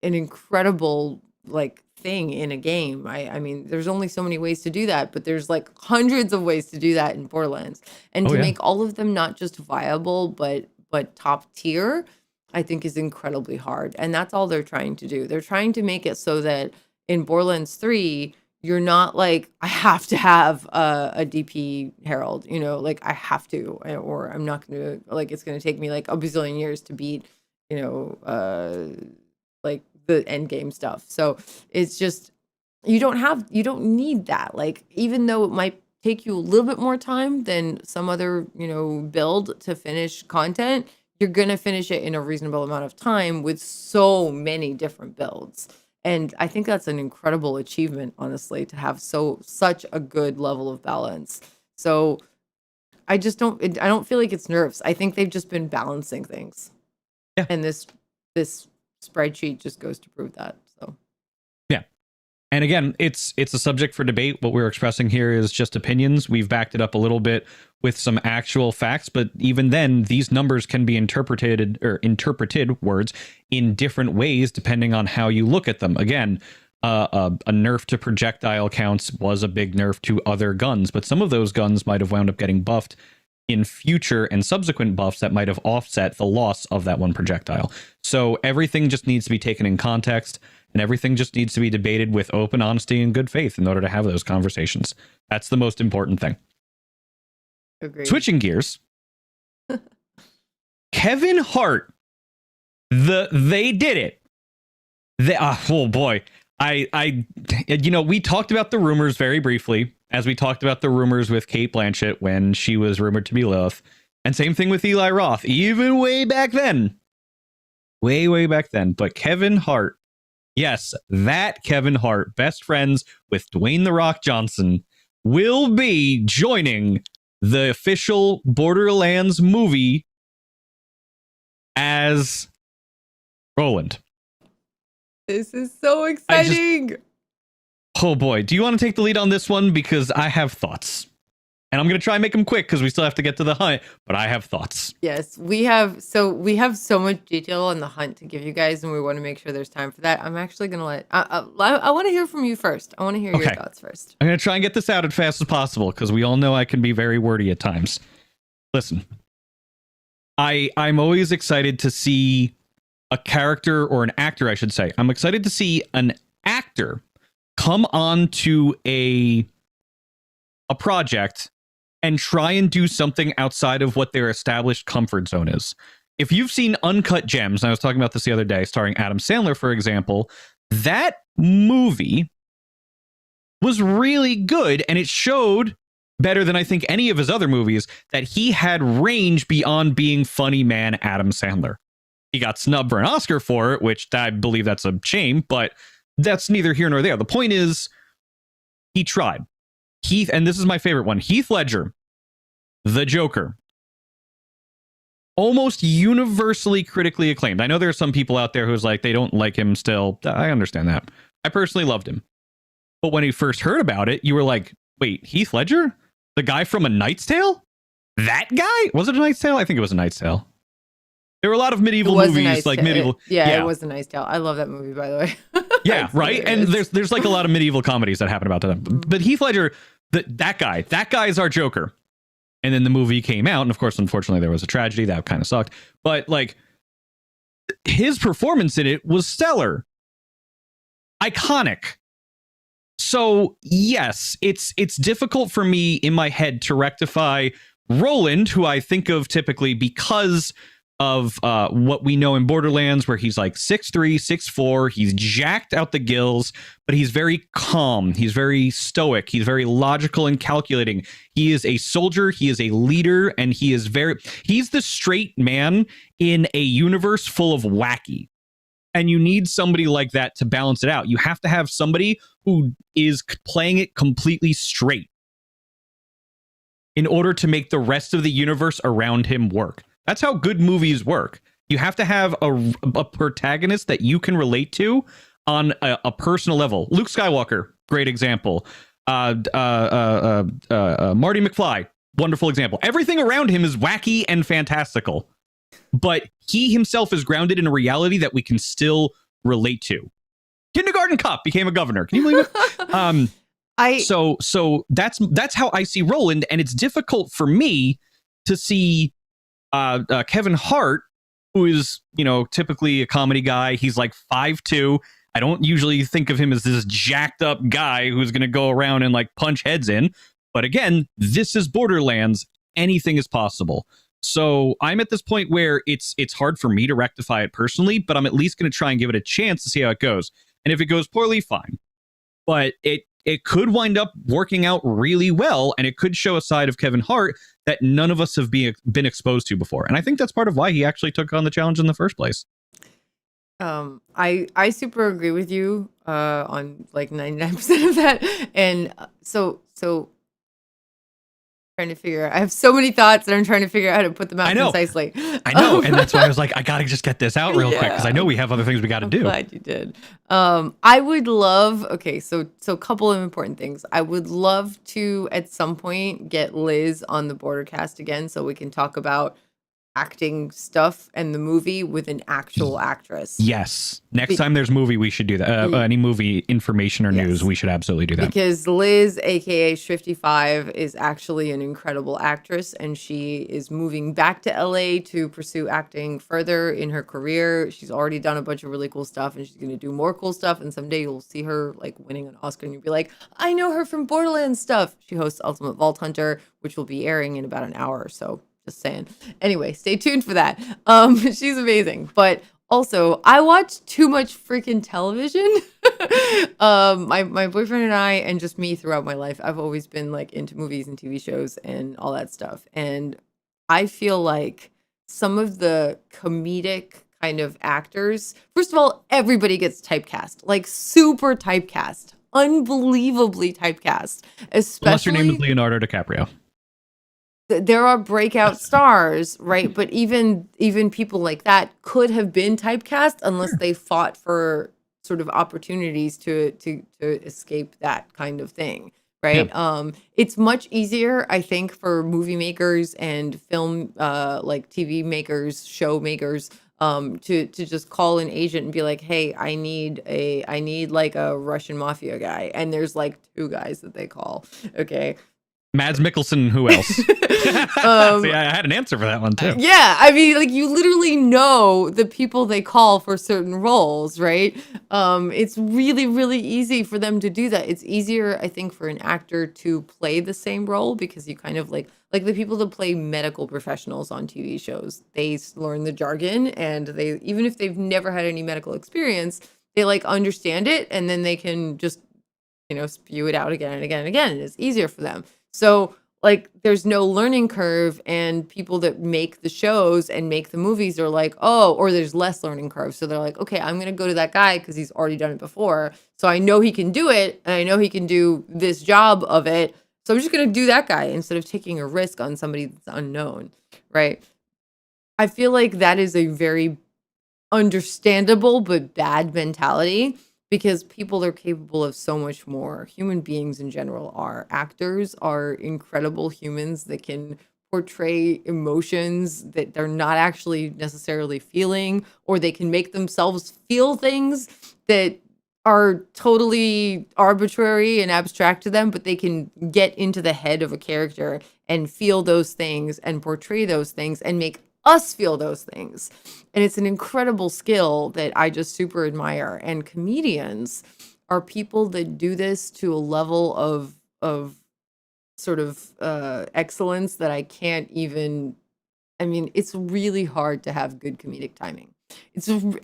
an incredible like thing in a game. I mean, there's only so many ways to do that, but there's like hundreds of ways to do that in Borderlands. And Oh, to yeah. make all of them not just viable, but top tier, I think is incredibly hard. And that's all they're trying to do. They're trying to make it so that in Borderlands 3, you're not like, I have to have a DP Herald, you know, like I have to, or I'm not going to, like, it's going to take me like a bazillion years to beat, you know, like the end game stuff. So it's just, you don't need that. Like, even though it might take you a little bit more time than some other, you know, build to finish content, you're going to finish it in a reasonable amount of time with so many different builds. And I think that's an incredible achievement, honestly, to have such a good level of balance. So I don't feel like it's nerfs. I think they've just been balancing things. Yeah. And this spreadsheet just goes to prove that. So yeah. And again, it's a subject for debate. What we're expressing here is just opinions. We've backed it up a little bit with some actual facts, but even then, these numbers can be interpreted words in different ways depending on how you look at them. Again, a nerf to projectile counts was a big nerf to other guns, but some of those guns might have wound up getting buffed in future and subsequent buffs that might have offset the loss of that one projectile. So everything just needs to be taken in context, and everything just needs to be debated with open honesty and good faith in order to have those conversations. That's the most important thing. agreed. Switching gears, Kevin Hart, they did it. Oh boy, I you know, we talked about the rumors very briefly, as we talked about the rumors with Cate Blanchett when she was rumored to be Lilith, and same thing with Eli Roth, even way back then, way back then. But Kevin Hart, yes, that Kevin Hart, best friends with Dwayne "The Rock" Johnson, will be joining the official Borderlands movie as Roland. This is so exciting. Oh boy, do you want to take the lead on this one? Because I have thoughts. And I'm going to try and make them quick because we still have to get to the hunt, but I have thoughts. Yes, we have so much detail on the hunt to give you guys, and we want to make sure there's time for that. I'm actually going to let I want to hear from you first. I want to hear your thoughts first. I'm going to try and get this out as fast as possible because we all know I can be very wordy at times. Listen, I'm always excited to see a character, or an actor, I should say. I'm excited to see an actor come on to a project and try and do something outside of what their established comfort zone is. If you've seen Uncut Gems, and I was talking about this the other day, starring Adam Sandler, for example, that movie was really good, and it showed, better than I think any of his other movies, that he had range beyond being funny man Adam Sandler. He got snubbed for an Oscar for it, which I believe that's a shame, but that's neither here nor there. The point is, he tried. Heath, and this is my favorite one, Heath Ledger, the Joker, almost universally critically acclaimed. I know there are some people out there who's like, they don't like him still. I understand that. I personally loved him. But when you first heard about it, you were like, wait, Heath Ledger? The guy from A Knight's Tale? That guy? Was it A Knight's Tale? I think it was A Knight's Tale. There were a lot of medieval movies, like medieval. It was A Knight's Tale. I love that movie, by the way. Yeah, right. And there's like a lot of medieval comedies that happen about them. But Heath Ledger, that guy is our Joker. And then the movie came out, and of course, unfortunately, there was a tragedy that kind of sucked. But like, his performance in it was stellar, iconic. So yes, it's difficult for me in my head to rectify Roland, who I think of typically because of what we know in Borderlands, where he's like 6'3", 6'4", he's jacked out the gills, but he's very calm, he's very stoic, he's very logical and calculating. He is a soldier, he is a leader, and he's the straight man in a universe full of wacky. And you need somebody like that to balance it out. You have to have somebody who is playing it completely straight in order to make the rest of the universe around him work. That's how good movies work. You have to have a protagonist that you can relate to on a personal level. Luke Skywalker, great example. Marty McFly, wonderful example. Everything around him is wacky and fantastical, but he himself is grounded in a reality that we can still relate to. Kindergarten Cop became a governor. Can you believe it? So that's how I see Roland, and it's difficult for me to see Kevin Hart, who is, typically a comedy guy. He's like 5'2". I don't usually think of him as this jacked up guy who's going to go around and like punch heads in. But again, this is Borderlands. Anything is possible. So I'm at this point where it's hard for me to rectify it personally, but I'm at least going to try and give it a chance to see how it goes. And if it goes poorly, fine. But it could wind up working out really well, and it could show a side of Kevin Hart that none of us have been exposed to before. And I think that's part of why he actually took on the challenge in the first place. I super agree with you on like 99% of that. And so trying to figure, I have so many thoughts that I'm trying to figure out how to put them out concisely. I know. And that's why I was like, I got to just get this out real quick, because I know we have other things we got to do. Glad you did. I would love, so a couple of important things. I would love to at some point get Liz on the Bordercast again so we can talk about acting stuff and the movie with an actual actress. Yes. Next time there's movie, we should do that. Any movie information or news, we should absolutely do that. Because Liz, aka Shifty5, is actually an incredible actress, and she is moving back to LA to pursue acting further in her career. She's already done a bunch of really cool stuff, and she's going to do more cool stuff. And someday you'll see her like winning an Oscar, and you'll be like, I know her from Borderlands stuff. She hosts Ultimate Vault Hunter, which will be airing in about an hour or so. Just saying. Anyway, stay tuned for that. She's amazing. But also, I watch too much freaking television. My boyfriend and I, and just me throughout my life, I've always been like into movies and TV shows and all that stuff. And I feel like some of the comedic kind of actors, first of all, everybody gets typecast, like super typecast, unbelievably typecast, especially unless your name is Leonardo DiCaprio. There are breakout stars, right? But even people like that could have been typecast unless they fought for sort of opportunities to escape that kind of thing, right? Yeah. It's much easier, I think, for movie makers and film like TV makers, show makers, to just call an agent and be like, hey, I need like a Russian mafia guy, and there's like 2 guys that they call, okay. Mads Mikkelsen, who else? See, I had an answer for that one too. Yeah, I mean, like you literally know the people they call for certain roles, right? It's really, really easy for them to do that. It's easier, I think, for an actor to play the same role because you kind of like the people that play medical professionals on TV shows. They learn the jargon, and they, even if they've never had any medical experience, they like understand it, and then they can just spew it out again and again and again. And it's easier for them. So like there's no learning curve, and people that make the shows and make the movies are like, oh, or there's less learning curve. So they're like, okay, I'm going to go to that guy because he's already done it before. So I know he can do it, and I know he can do this job of it. So I'm just going to do that guy instead of taking a risk on somebody that's unknown, right? I feel like that is a very understandable but bad mentality, because people are capable of so much more. Human beings in general are. Actors are incredible humans that can portray emotions that they're not actually necessarily feeling, or they can make themselves feel things that are totally arbitrary and abstract to them, but they can get into the head of a character and feel those things and portray those things and make us feel those things. And it's an incredible skill that I just super admire. And comedians are people that do this to a level of sort of excellence that I can't even, I mean, it's really hard to have good comedic timing.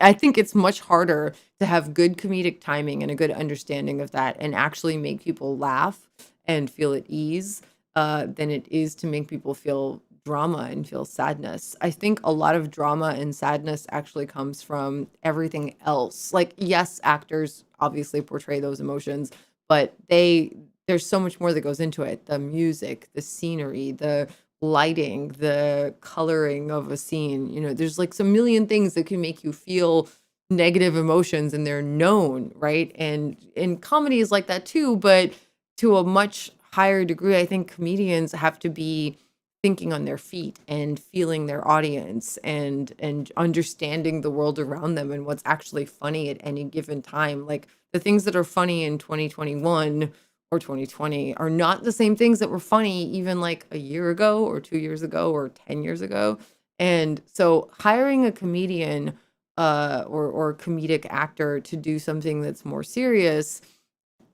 I think it's much harder to have good comedic timing and a good understanding of that and actually make people laugh and feel at ease than it is to make people feel drama and feel sadness. I think a lot of drama and sadness actually comes from everything else. Like, yes, actors obviously portray those emotions, but there's so much more that goes into it. The music, the scenery, the lighting, the coloring of a scene, there's like some million things that can make you feel negative emotions and they're known, right? And comedy is like that too, but to a much higher degree. I think comedians have to be thinking on their feet and feeling their audience and understanding the world around them and what's actually funny at any given time. Like the things that are funny in 2021 or 2020 are not the same things that were funny even like a year ago or 2 years ago or 10 years ago. And so hiring a comedian or a comedic actor to do something that's more serious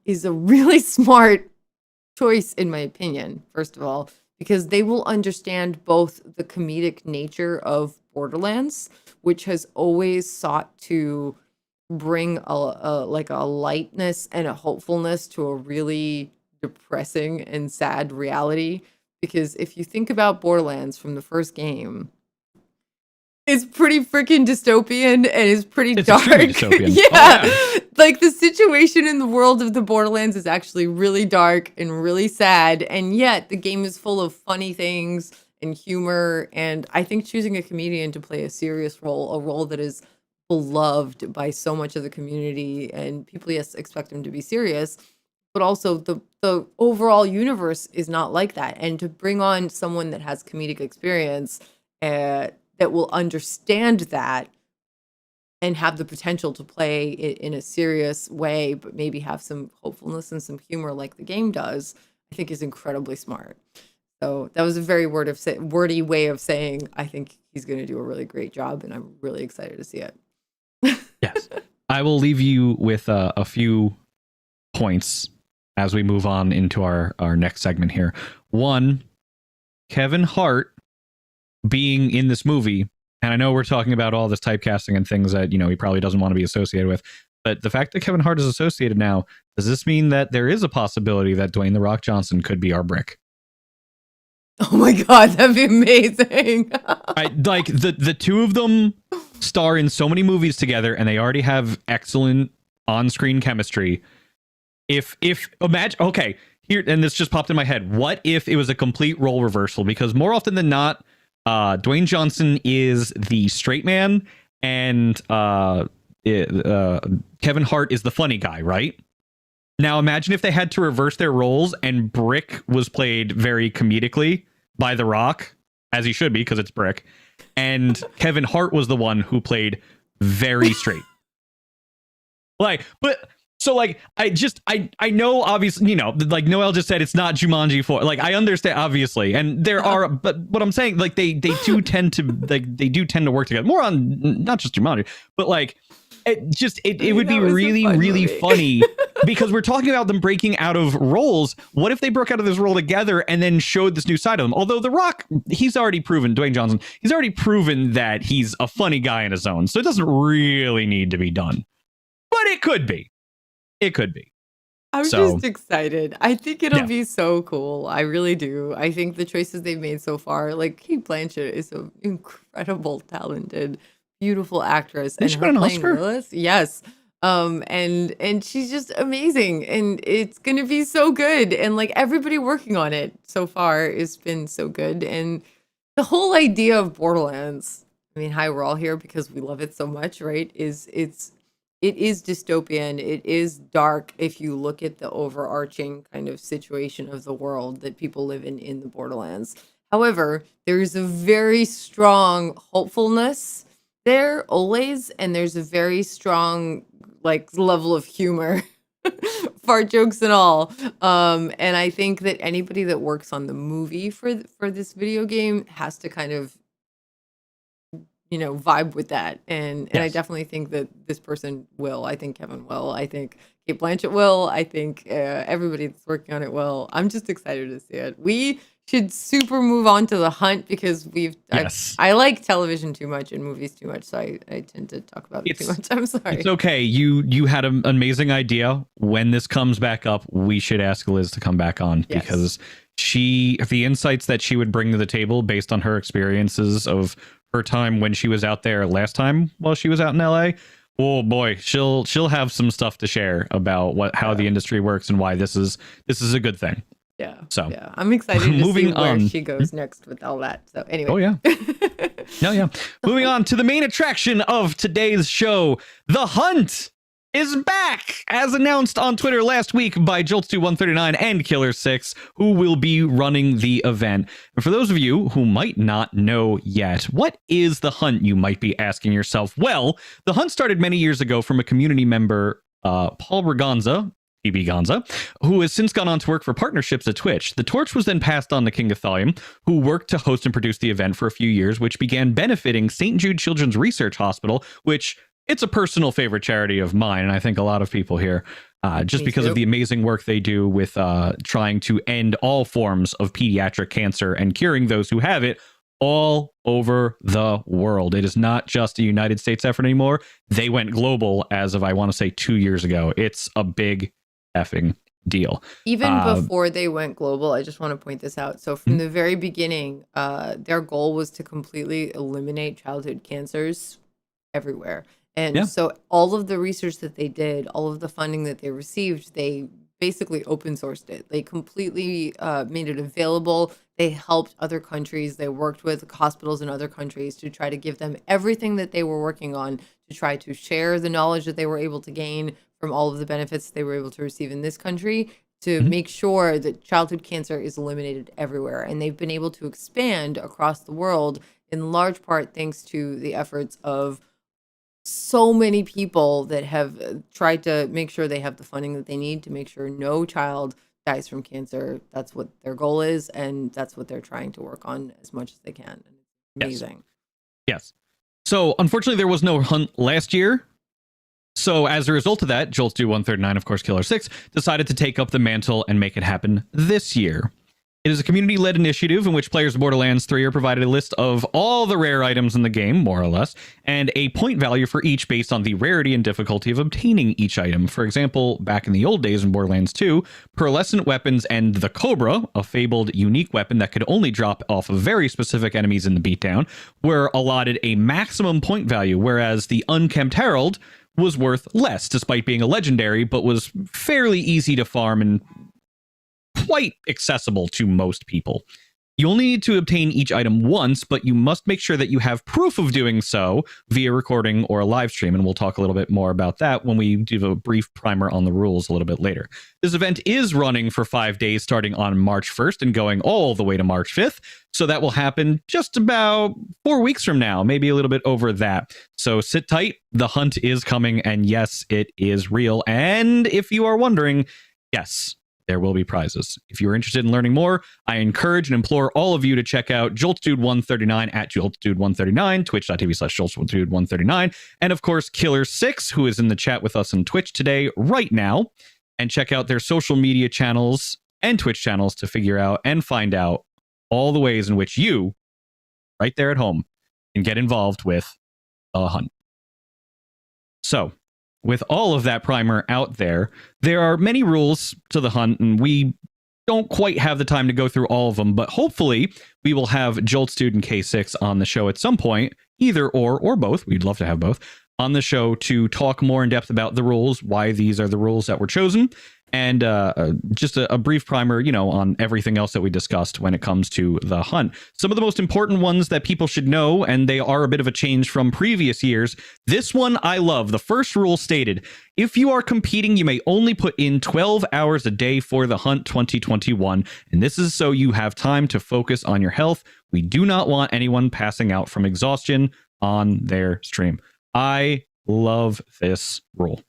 is a really smart choice, in my opinion, first of all, because they will understand both the comedic nature of Borderlands, which has always sought to bring a like a lightness and a hopefulness to a really depressing and sad reality. Because if you think about Borderlands from the first game, it's pretty freaking dystopian and it's pretty dark. Dystopian. Yeah. Oh, yeah. Like the situation in the world of the Borderlands is actually really dark and really sad. And yet the game is full of funny things and humor. And I think choosing a comedian to play a serious role, a role that is beloved by so much of the community and people, yes, expect him to be serious, but also the overall universe is not like that. And to bring on someone that has comedic experience, that will understand that and have the potential to play it in a serious way, but maybe have some hopefulness and some humor like the game does, I think is incredibly smart. So that was a very wordy way of saying I think he's going to do a really great job, and I'm really excited to see it. Yes. I will leave you with a few points as we move on into our next segment here. One, Kevin Hart being in this movie, and I know we're talking about all this typecasting and things that, you know, he probably doesn't want to be associated with, but the fact that Kevin Hart is associated now, does this mean that there is a possibility that Dwayne "The Rock" Johnson could be our Brick? Oh my God, that'd be amazing. Like the two of them star in so many movies together, and they already have excellent on-screen chemistry. If imagine, okay, here, and this just popped in my head, what if it was a complete role reversal? Because more often than not, Dwayne Johnson is the straight man, and Kevin Hart is the funny guy, right? Now imagine if they had to reverse their roles and Brick was played very comedically by The Rock, as he should be because it's Brick, and Kevin Hart was the one who played very straight. Like, but so like I know obviously, you know, like Noel just said, it's not Jumanji 4. Like I understand obviously, and there are, but what I'm saying, like they do tend to work together more on not just Jumanji, but like it would be really funny because we're talking about them breaking out of roles. What if they broke out of this role together and then showed this new side of them? Although The Rock, he's already proven, Dwayne Johnson, he's already proven that he's a funny guy in his own, so it doesn't really need to be done, but it could be. It could be. I'm just excited. I think it'll be so cool. I really do. I think the choices they've made so far, like Cate Blanchett is an incredible, talented, beautiful actress, and her playing Lilith, yes. And she's just amazing, and it's gonna be so good. And like everybody working on it so far has been so good. And the whole idea of Borderlands, I mean, hi, we're all here because we love it so much, right? It is dystopian. It is dark if you look at the overarching kind of situation of the world that people live in the Borderlands. However, there is a very strong hopefulness there always, and there's a very strong like level of humor, fart jokes and all. And I think that anybody that works on the movie for this video game has to kind of, you know, vibe with that. And I definitely think that this person will. I think Kevin will. I think Cate Blanchett will. I think everybody that's working on it will. I'm just excited to see it. We should super move on to The Hunt because I like television too much and movies too much, so I tend to talk about it too much. I'm sorry. It's okay. You had an amazing idea. When this comes back up, we should ask Liz to come back on because the insights that she would bring to the table based on her experiences of her time when she was out there last time while she was out in LA. Oh boy, she'll have some stuff to share about how the industry works and why this is a good thing. Yeah. So I'm excited to see where she goes next with all that. So anyway. Oh yeah. No, yeah. Moving on to the main attraction of today's show, The Hunt is back, as announced on Twitter last week by Jolts2139 and Killer6, who will be running the event. And for those of you who might not know yet, what is The Hunt, you might be asking yourself? Well, The Hunt started many years ago from a community member, Paul Braganza, PB Gonza, who has since gone on to work for partnerships at Twitch. The torch was then passed on to King Athalium, who worked to host and produce the event for a few years, which began benefiting St. Jude Children's Research Hospital, which it's a personal favorite charity of mine, and I think a lot of people here, just because of the amazing work they do with trying to end all forms of pediatric cancer and curing those who have it all over the world. It is not just a United States effort anymore. They went global as of, I want to say, 2 years ago. It's a big effing deal. Even before they went global, I just want to point this out. So from the very beginning, their goal was to completely eliminate childhood cancers everywhere. And so all of the research that they did, all of the funding that they received, they basically open sourced it. They completely made it available. They helped other countries. They worked with hospitals in other countries to try to give them everything that they were working on, to try to share the knowledge that they were able to gain from all of the benefits they were able to receive in this country, to make sure that childhood cancer is eliminated everywhere. And they've been able to expand across the world in large part thanks to the efforts of so many people that have tried to make sure they have the funding that they need to make sure no child dies from cancer. That's what their goal is, and that's what they're trying to work on as much as they can. Amazing. Yes. So unfortunately, there was no hunt last year. So as a result of that, Jolts2139, of course, Killer6, decided to take up the mantle and make it happen this year. It is a community-led initiative in which players of Borderlands 3 are provided a list of all the rare items in the game, more or less, and a point value for each based on the rarity and difficulty of obtaining each item. For example, back in the old days in Borderlands 2, pearlescent weapons and the Cobra, a fabled unique weapon that could only drop off of very specific enemies in the beatdown, were allotted a maximum point value, whereas the Unkempt Herald was worth less, despite being a legendary, but was fairly easy to farm and quite accessible to most people. You only need to obtain each item once, but you must make sure that you have proof of doing so via recording or a live stream, and we'll talk a little bit more about that when we do a brief primer on the rules a little bit later. This event is running for 5 days starting on March 1st and going all the way to March 5th, so that will happen just about 4 weeks from now, maybe a little bit over that. So sit tight, the hunt is coming, and yes, it is real. And if you are wondering, yes, there will be prizes. If you're interested in learning more, I encourage and implore all of you to check out JoltsDude139 at JoltsDude139, twitch.tv/JoltsDude139, and of course, Killer6, who is in the chat with us on Twitch today right now, and check out their social media channels and Twitch channels to figure out and find out all the ways in which you, right there at home, can get involved with the hunt. So, with all of that primer out there, there are many rules to the hunt, and we don't quite have the time to go through all of them, but hopefully we will have Jolt Student K6 on the show at some point, either or both. We'd love to have both on the show to talk more in depth about the rules, why these are the rules that were chosen, and just a brief primer, on everything else that we discussed when it comes to the hunt. Some of the most important ones that people should know, and they are a bit of a change from previous years. This one I love. The first rule stated, if you are competing, you may only put in 12 hours a day for the hunt 2021, and this is so you have time to focus on your health. We do not want anyone passing out from exhaustion on their stream. I love this rule.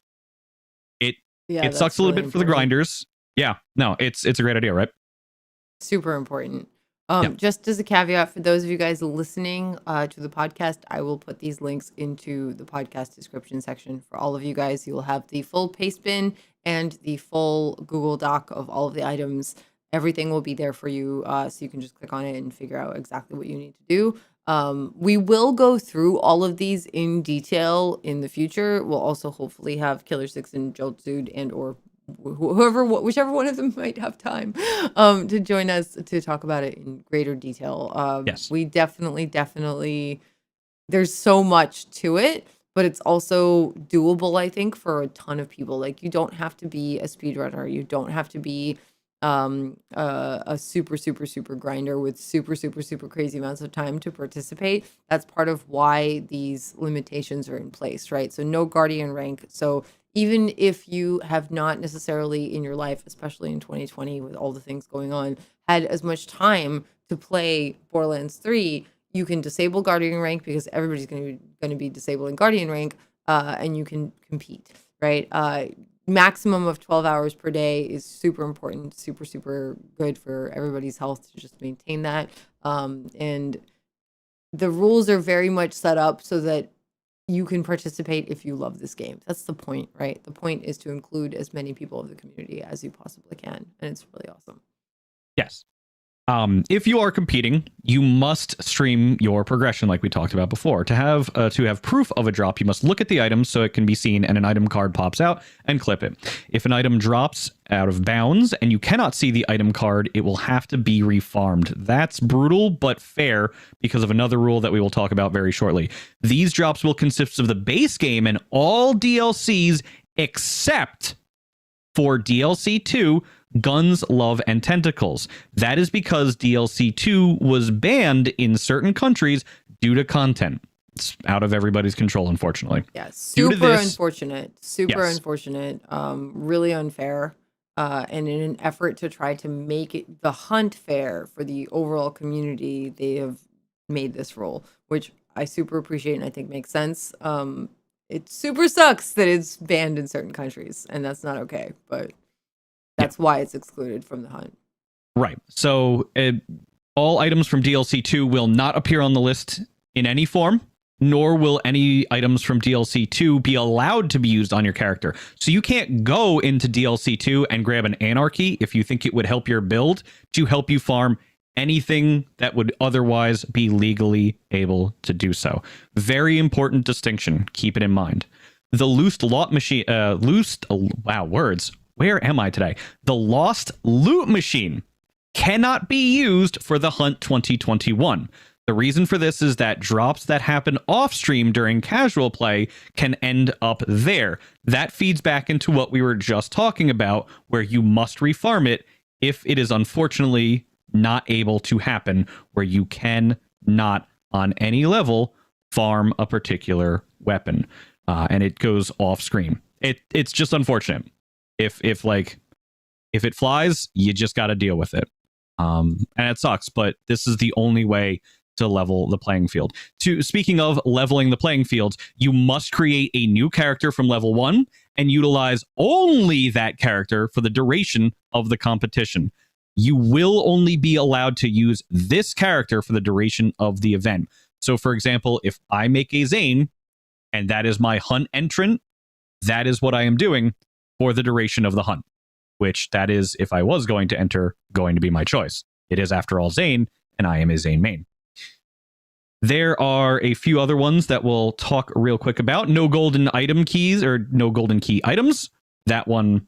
It sucks a little bit for the grinders. Yeah, no, it's a great idea, right? Super important. Just as a caveat for those of you guys listening to the podcast, I will put these links into the podcast description section for all of you guys. You will have the full paste bin and the full Google Doc of all of the items. Everything will be there for you, so you can just click on it and figure out exactly what you need to do. We will go through all of these in detail in the future. We'll also hopefully have Killer6 and Joltdude and or whichever one of them might have time to join us to talk about it in greater detail. Yes. We definitely there's so much to it, but it's also doable, I think, for a ton of people. Like, you don't have to be a speedrunner. You don't have to be a super super super grinder with super super super crazy amounts of time to participate. That's part of why these limitations are in place, right? So no guardian rank. So even if you have not necessarily in your life, especially in 2020 with all the things going on, had as much time to play Borderlands 3, you can disable guardian rank because everybody's going to be disabling guardian rank, and you can compete, right? Maximum of 12 hours per day is super important, super super good for everybody's health to just maintain that. And the rules are very much set up so that you can participate if you love this game. That's the point, right? The point is to include as many people of the community as you possibly can, and it's really awesome. Yes. If you are competing, you must stream your progression, like we talked about before. To have proof of a drop, you must look at the item so it can be seen, and an item card pops out, and clip it. If an item drops out of bounds and you cannot see the item card, it will have to be refarmed. That's brutal, but fair because of another rule that we will talk about very shortly. These drops will consist of the base game and all DLCs except for DLC 2, Guns, Love, and Tentacles. That is because DLC 2 was banned in certain countries due to content. It's out of everybody's control, unfortunately. Yeah, super unfortunate. Super unfortunate. Really unfair. And in an effort to try to make it the hunt fair for the overall community, they have made this rule, which I super appreciate and I think makes sense. It super sucks that it's banned in certain countries, and that's not okay, but that's why it's excluded from the hunt. Right. So all items from DLC 2 will not appear on the list in any form, nor will any items from DLC 2 be allowed to be used on your character. So you can't go into DLC 2 and grab an Anarchy if you think it would help your build to help you farm anything that would otherwise be legally able to do so. Very important distinction. Keep it in mind. The loosed lot machine, words. Where am I today? The lost loot machine cannot be used for the Hunt 2021. The reason for this is that drops that happen off stream during casual play can end up there. That feeds back into what we were just talking about, where you must refarm it if it is unfortunately not able to happen, where you can not on any level farm a particular weapon, and it goes off screen. It's just unfortunate. If it flies, you just got to deal with it. And it sucks, but this is the only way to level the playing field. Speaking of leveling the playing field, you must create a new character from level 1 and utilize only that character for the duration of the competition. You will only be allowed to use this character for the duration of the event. So, for example, if I make a Zane and that is my hunt entrant, that is what I am doing for the duration of the hunt, which that is, if I was going to enter, going to be my choice. It is, after all, Zane, and I am a Zane main. There are a few other ones that we'll talk real quick about. No golden item keys or no golden key items. That one,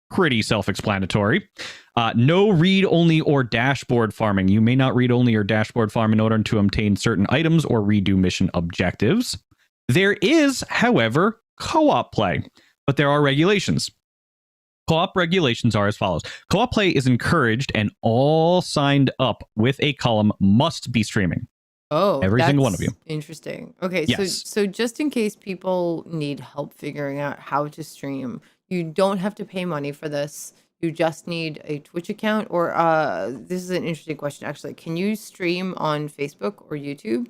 pretty self-explanatory. No read-only or dashboard farming. You may not read-only or dashboard farm in order to obtain certain items or redo mission objectives. There is, however, co-op play, but there are regulations. Co-op regulations are as follows. Co-op play is encouraged, and all signed up with a column must be streaming. Oh, every single one of you. Interesting. Okay, Yes. so just in case people need help figuring out how to stream, you don't have to pay money for this. You just need a Twitch account, or this is an interesting question actually. Can you stream on Facebook or YouTube?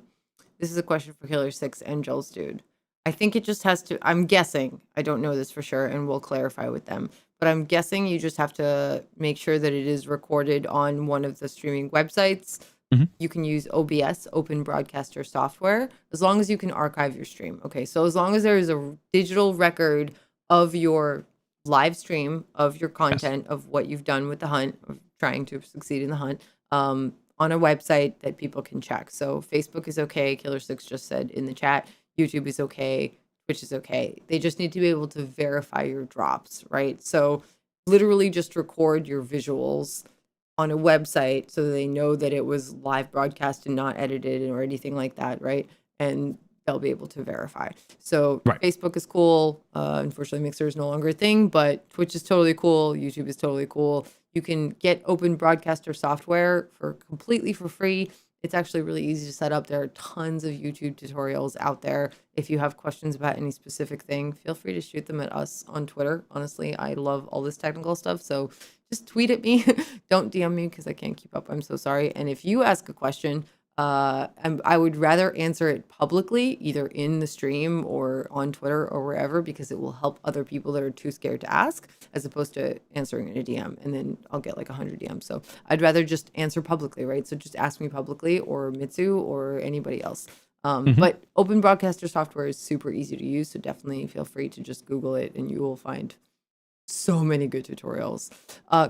This is a question for Killer 6 and Joel's Dude. I think it just has to, I'm guessing, I don't know this for sure, and we'll clarify with them, but I'm guessing you just have to make sure that it is recorded on one of the streaming websites. Mm-hmm. You can use OBS, Open Broadcaster Software, as long as you can archive your stream. Okay, so as long as there is a digital record of your live stream, of your content, yes, of what you've done with the hunt, of trying to succeed in the hunt, on a website that people can check. So Facebook is okay. Killer 6 just said in the chat. YouTube is okay. Twitch is okay. They just need to be able to verify your drops, right? So literally just record your visuals on a website so they know that it was live broadcast and not edited or anything like that, right? And they'll be able to verify. So right. Facebook is cool. Unfortunately, Mixer is no longer a thing, but Twitch is totally cool. YouTube is totally cool. You can get Open Broadcaster software completely for free. It's actually really easy to set up. There are tons of YouTube tutorials out there. If you have questions about any specific thing, feel free to shoot them at us on Twitter. Honestly, I love all this technical stuff. So just tweet at me. Don't DM me because I can't keep up. I'm so sorry. And if you ask a question, I would rather answer it publicly, either in the stream or on Twitter or wherever, because it will help other people that are too scared to ask, as opposed to answering in a DM and then I'll get like 100 DMs. So I'd rather just answer publicly, right? So just ask me publicly, or Mitsu or anybody else. But Open Broadcaster software is super easy to use, so definitely feel free to just Google it and you will find so many good tutorials.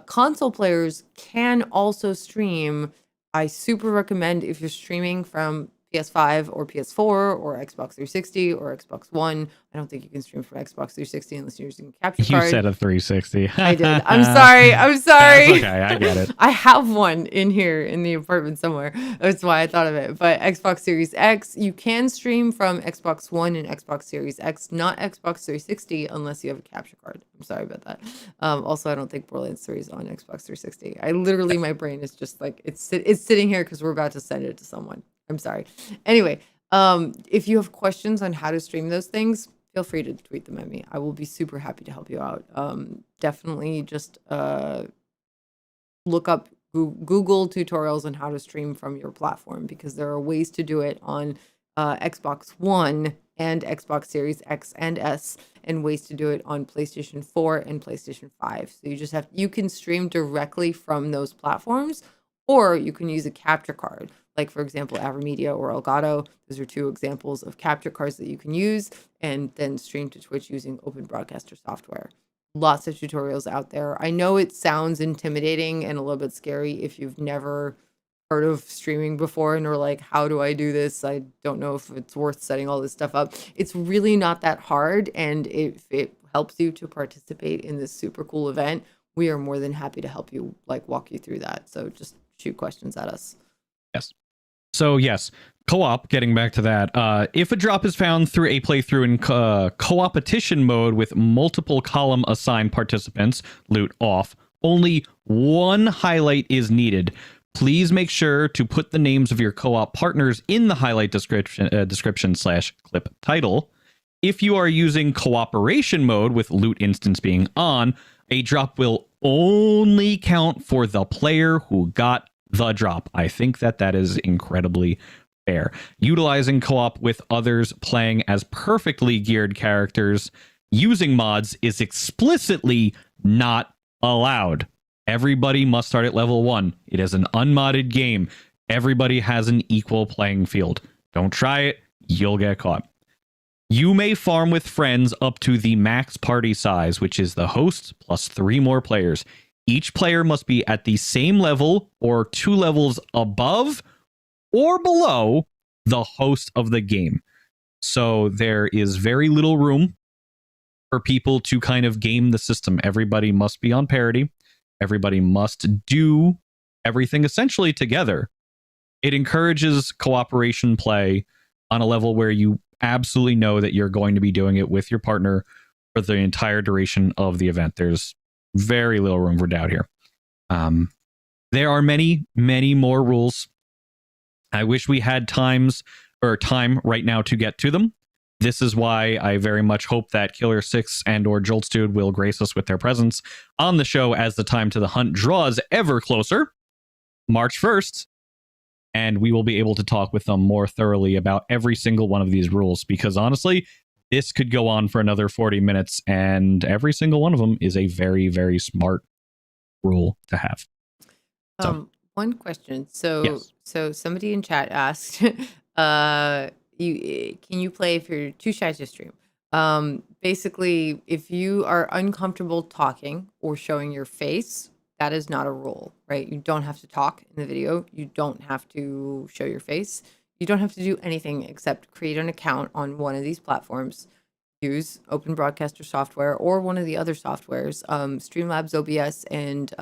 Console players can also stream. I super recommend, if you're streaming from PS5 or PS4 or Xbox 360 or Xbox One. I don't think you can stream from Xbox 360 unless you're using a capture card. You said a 360. I did. I'm sorry. I'm sorry. That's okay. I get it. I have one in here in the apartment somewhere. That's why I thought of it. But Xbox Series X, you can stream from Xbox One and Xbox Series X, not Xbox 360 unless you have a capture card. I'm sorry about that. Also, I don't think Borderlands 3 is on Xbox 360. I literally, my brain is just like, it's sitting here because we're about to send it to someone. I'm sorry. Anyway, if you have questions on how to stream those things, feel free to tweet them at me. I will be super happy to help you out. Definitely just look up Google tutorials on how to stream from your platform, because there are ways to do it on Xbox One and Xbox Series X and S, and ways to do it on PlayStation 4 and PlayStation 5. So you can stream directly from those platforms, or you can use a capture card. Like, for example, AverMedia or Elgato. Those are two examples of capture cards that you can use and then stream to Twitch using Open Broadcaster software. Lots of tutorials out there. I know it sounds intimidating and a little bit scary if you've never heard of streaming before and are like, how do I do this? I don't know if it's worth setting all this stuff up. It's really not that hard. And if it helps you to participate in this super cool event, we are more than happy to help you, like, walk you through that. So just shoot questions at us. Yes. So yes, co-op, getting back to that, if a drop is found through a playthrough in co-opetition mode with multiple column assigned participants, loot off, only one highlight is needed. Please make sure to put the names of your co-op partners in the highlight description/clip title. If you are using cooperation mode with loot instance being on, a drop will only count for the player who got the drop. I think that is incredibly fair. Utilizing co-op with others playing as perfectly geared characters using mods is explicitly not allowed. Everybody must start at level 1. It is an unmodded game. Everybody has an equal playing field. Don't try it. You'll get caught. You may farm with friends up to the max party size, which is the host plus 3 more players. Each player must be at the same level or 2 levels above or below the host of the game. So there is very little room for people to kind of game the system. Everybody must be on parity. Everybody must do everything essentially together. It encourages cooperation play on a level where you absolutely know that you're going to be doing it with your partner for the entire duration of the event. There's very little room for doubt here. There are many, many more rules. I wish we had time right now to get to them. This is why I very much hope that Killer 6 and or Joltstude will grace us with their presence on the show as the time to the hunt draws ever closer, March 1st, and we will be able to talk with them more thoroughly about every single one of these rules, because honestly, this could go on for another 40 minutes, and every single one of them is a very, very smart rule to have. One question. So, Yes. so somebody in chat asked, can you play if you're too shy to stream? Basically, if you are uncomfortable talking or showing your face, that is not a rule, right? You don't have to talk in the video. You don't have to show your face. You don't have to do anything except create an account on one of these platforms, use Open Broadcaster software or one of the other softwares. Streamlabs OBS and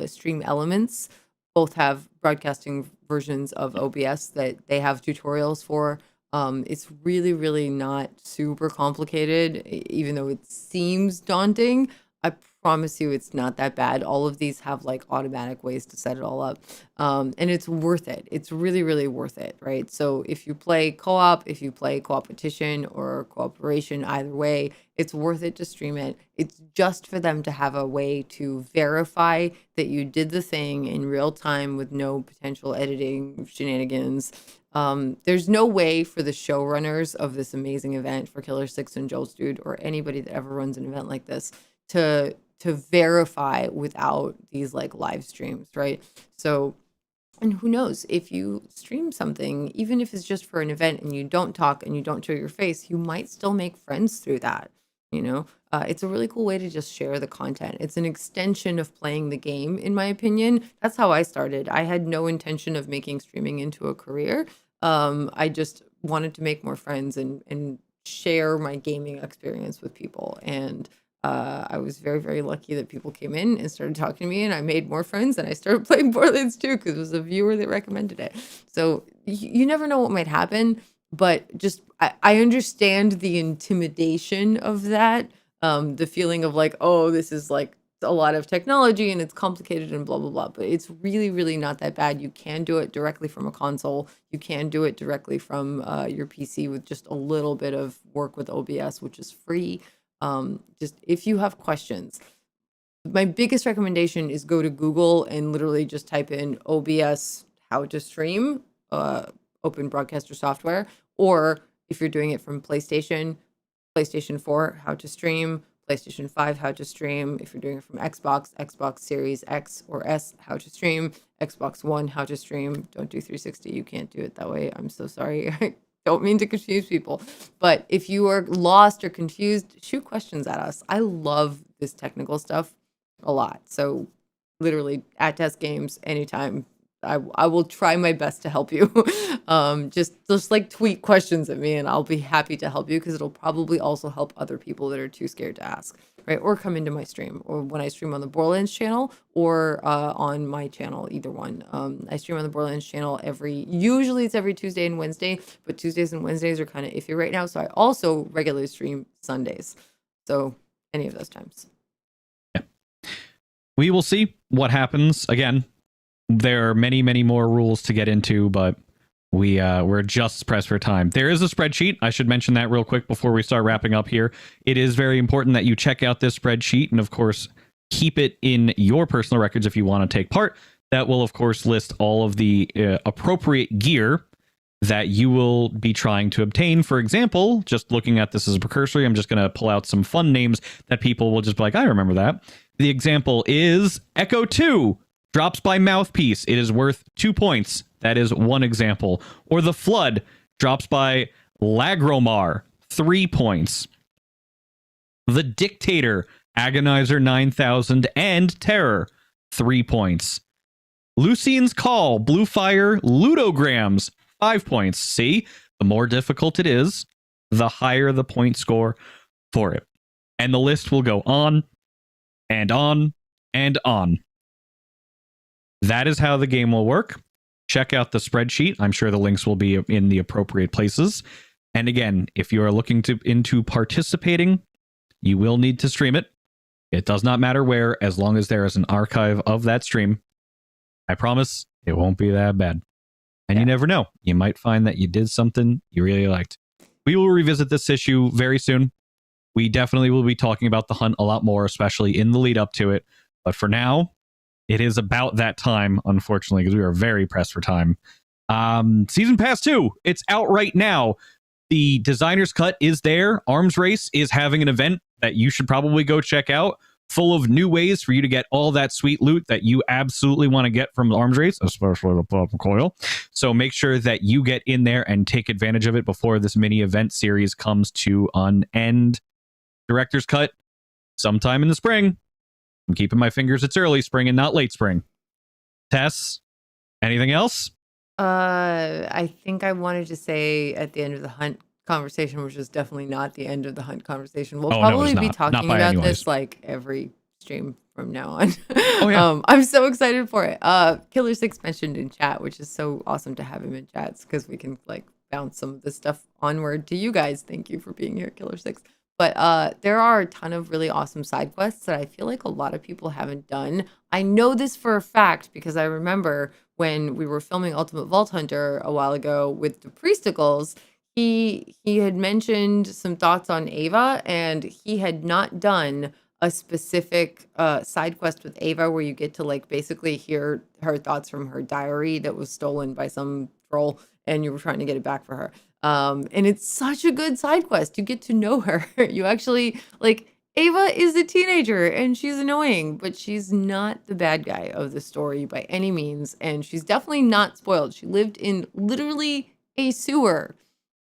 Stream Elements both have broadcasting versions of OBS that they have tutorials for. It's really, really not super complicated, even though it seems daunting. I promise you it's not that bad. All of these have like automatic ways to set it all up. And it's worth it. It's really, really worth it, right? So if you play co-op, if you play competition or cooperation, either way, it's worth it to stream it. It's just for them to have a way to verify that you did the thing in real time with no potential editing shenanigans. There's no way for the showrunners of this amazing event, for Killer Six and Joel's Dude, or anybody that ever runs an event like this, to verify without these like live streams, right? So, and who knows, if you stream something, even if it's just for an event and you don't talk and you don't show your face, you might still make friends through that. You know, it's a really cool way to just share the content. It's an extension of playing the game, in my opinion. That's how I started. I had no intention of making streaming into a career. I just wanted to make more friends and share my gaming experience with people. And I was very, very lucky that people came in and started talking to me, and I made more friends, and I started playing Borderlands too because it was a viewer that recommended it. So you never know what might happen, but just I understand the intimidation of that, the feeling of like, oh, this is like a lot of technology and it's complicated and blah blah blah. But it's really, really not that bad. You can do it directly from a console. You can do it directly from your PC with just a little bit of work with OBS, which is free. Just if you have questions, my biggest recommendation is go to Google and literally just type in OBS how to stream, open broadcaster software, or if you're doing it from PlayStation 4 how to stream, PlayStation 5 how to stream. If you're doing it from Xbox Series X or S how to stream, Xbox One how to stream. Don't do 360, you can't do it that way. I'm so sorry. I don't mean to confuse people, but if you are lost or confused, shoot questions at us. I love this technical stuff a lot. So literally at Test Games anytime. I will try my best to help you. Just like tweet questions at me and I'll be happy to help you because it'll probably also help other people that are too scared to ask, right? Or come into my stream, or when I stream on the Borderlands channel or on my channel, either one. I stream on the Borderlands channel usually it's every Tuesday and Wednesday, but Tuesdays and Wednesdays are kind of iffy right now. So I also regularly stream Sundays. So any of those times. Yeah. We will see what happens. Again, there are many, many more rules to get into, but we're just pressed for time. There is a spreadsheet. I should mention that real quick before we start wrapping up here. It is very important that you check out this spreadsheet and, of course, keep it in your personal records if you want to take part. That will, of course, list all of the appropriate gear that you will be trying to obtain. For example, just looking at this as a precursor, I'm just going to pull out some fun names that people will just be like, I remember that. The example is Echo 2. Drops by Mouthpiece. It is worth 2 points. That is one example. Or the Flood drops by Lagromar. 3 points. The Dictator, Agonizer 9000, and Terror. 3 points. Lucian's Call, Blue Fire, Ludograms. 5 points. See, the more difficult it is, the higher the point score for it. And the list will go on and on and on. That is how the game will work. Check out the spreadsheet. I'm sure the links will be in the appropriate places. And again, if you are looking into participating, you will need to stream it. It does not matter where, as long as there is an archive of that stream. I promise it won't be that bad. And you never know. You might find that you did something you really liked. We will revisit this issue very soon. We definitely will be talking about the hunt a lot more, especially in the lead up to it. But for now, it is about that time, unfortunately, because we are very pressed for time. Season Pass 2, it's out right now. The Designer's Cut is there. Arms Race is having an event that you should probably go check out, full of new ways for you to get all that sweet loot that you absolutely want to get from Arms Race, especially the pop coil. So make sure that you get in there and take advantage of it before this mini event series comes to an end. Director's Cut, sometime in the spring. I'm keeping my fingers. It's early spring and not late spring. Tess, anything else? I think I wanted to say at the end of the hunt conversation, which is definitely not the end of the hunt conversation. We'll probably be talking about this like every stream from now on. Oh, yeah. I'm so excited for it. Killer Six mentioned in chat, which is so awesome to have him in chats because we can like bounce some of this stuff onward to you guys. Thank you for being here, Killer Six. But there are a ton of really awesome side quests that I feel like a lot of people haven't done. I know this for a fact because I remember when we were filming Ultimate Vault Hunter a while ago with the Priesticles, he had mentioned some thoughts on Ava, and he had not done a specific side quest with Ava where you get to like basically hear her thoughts from her diary that was stolen by some troll, and you were trying to get it back for her. And it's such a good side quest. You get to know her. You actually like Ava is a teenager and she's annoying, but she's not the bad guy of the story by any means. And she's definitely not spoiled. She lived in literally a sewer,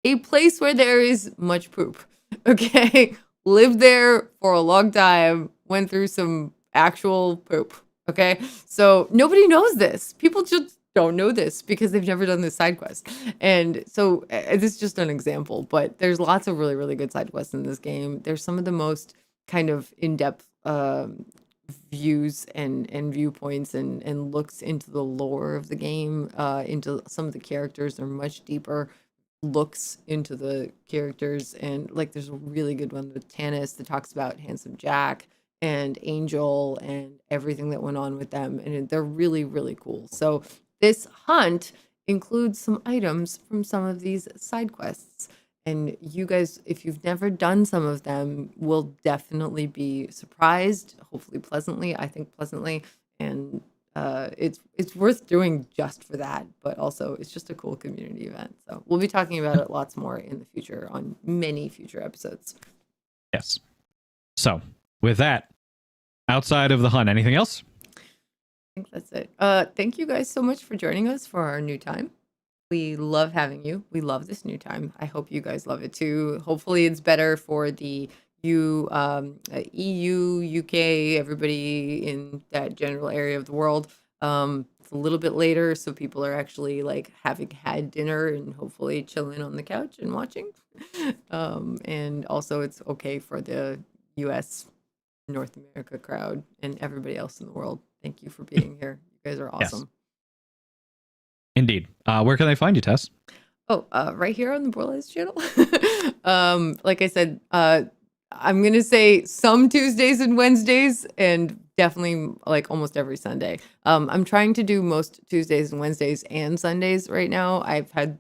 a place where there is much poop. Okay. Lived there for a long time, went through some actual poop. Okay. So nobody knows this. People just don't know this because they've never done this side quest. And so this is just an example, but there's lots of really, really good side quests in this game. There's some of the most kind of in-depth views and viewpoints and looks into the lore of the game, into some of the characters. They're much deeper looks into the characters, and like there's a really good one with Tannis that talks about Handsome Jack and Angel and everything that went on with them, and they're really, really cool. So this hunt includes some items from some of these side quests, and you guys, if you've never done some of them, will definitely be surprised, hopefully pleasantly. I think pleasantly. And it's worth doing just for that, but also it's just a cool community event. So we'll be talking about it lots more in the future on many future episodes. Yes. So with that, outside of the hunt, anything else? I think that's it. Thank you guys so much for joining us for our new time. We love having you. We love this new time. I hope you guys love it too. Hopefully it's better for the EU, UK, everybody in that general area of the world. It's a little bit later, so people are actually like having had dinner and hopefully chilling on the couch and watching. And also it's okay for the US, North America crowd and everybody else in the world. Thank you for being here. You guys are awesome. Yes. Indeed. Where can they find you, Tess? Oh, right here on the Borderlands channel. Like I said, I'm going to say some Tuesdays and Wednesdays and definitely like almost every Sunday. I'm trying to do most Tuesdays and Wednesdays and Sundays right now. I've had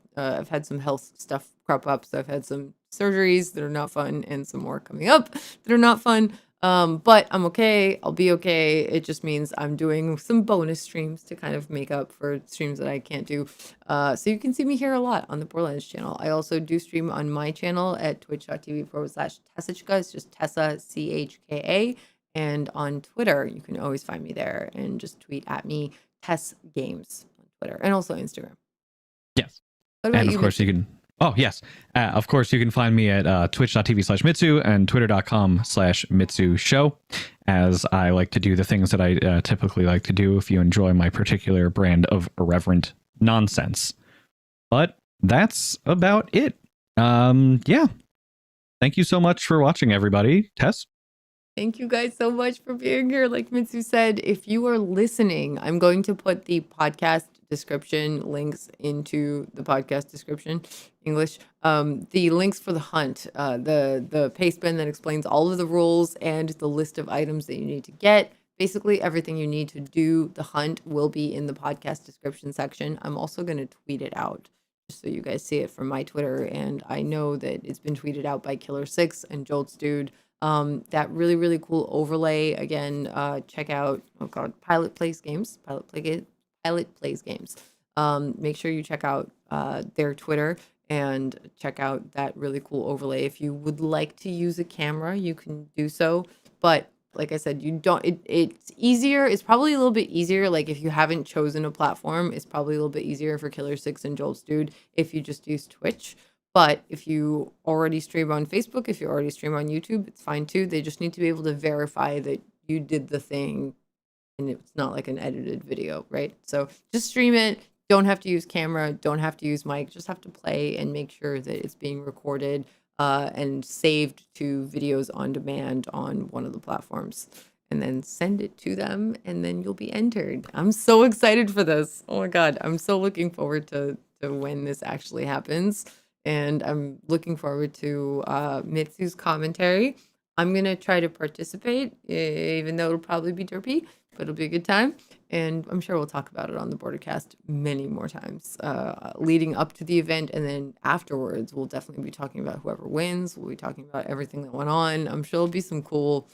some health stuff crop up. So I've had some surgeries that are not fun and some more coming up that are not fun. But I'm okay. I'll be okay. It just means I'm doing some bonus streams to kind of make up for streams that I can't do. So you can see me here a lot on the Borderlands channel. I also do stream on my channel at twitch.tv/Tessichka. It's just Tessa, CHKA. And on Twitter, you can always find me there and just tweet at me, Tess Games on Twitter and also Instagram. Yes. And of course you can... Oh, yes. Of course, you can find me at twitch.tv/Mitsu and twitter.com/Mitsu show, as I like to do the things that I typically like to do if you enjoy my particular brand of irreverent nonsense. But that's about it. Yeah. Thank you so much for watching, everybody. Tess? Thank you guys so much for being here. Like Mitsu said, if you are listening, I'm going to put the podcast description links into the podcast description, English. The links for the hunt, the pastebin that explains all of the rules and the list of items that you need to get. Basically, everything you need to do the hunt will be in the podcast description section. I'm also going to tweet it out just so you guys see it from my Twitter. And I know that it's been tweeted out by Killer6 and Jolt's Dude. That really, really cool overlay. Again, check out, oh God, Pilot Plays Games. Make sure you check out their Twitter and check out that really cool overlay. If you would like to use a camera, you can do so. But like I said, it's easier. It's probably a little bit easier. Like if you haven't chosen a platform, it's probably a little bit easier for Killer6 and Jolt's Dude if you just use Twitch. But if you already stream on Facebook, if you already stream on YouTube, it's fine too. They just need to be able to verify that you did the thing and it's not like an edited video, right? So just stream it. Don't have to use camera. Don't have to use mic. Just have to play and make sure that it's being recorded and saved to videos on demand on one of the platforms. And then send it to them and then you'll be entered. I'm so excited for this. Oh my God. I'm so looking forward to when this actually happens. and I'm looking forward to Mitsu's commentary. I'm gonna try to participate, even though it'll probably be derpy, but it'll be a good time. And I'm sure we'll talk about it on the Bordercast many more times, leading up to the event, and then afterwards, we'll definitely be talking about whoever wins. We'll be talking about everything that went on. I'm sure it'll be some cool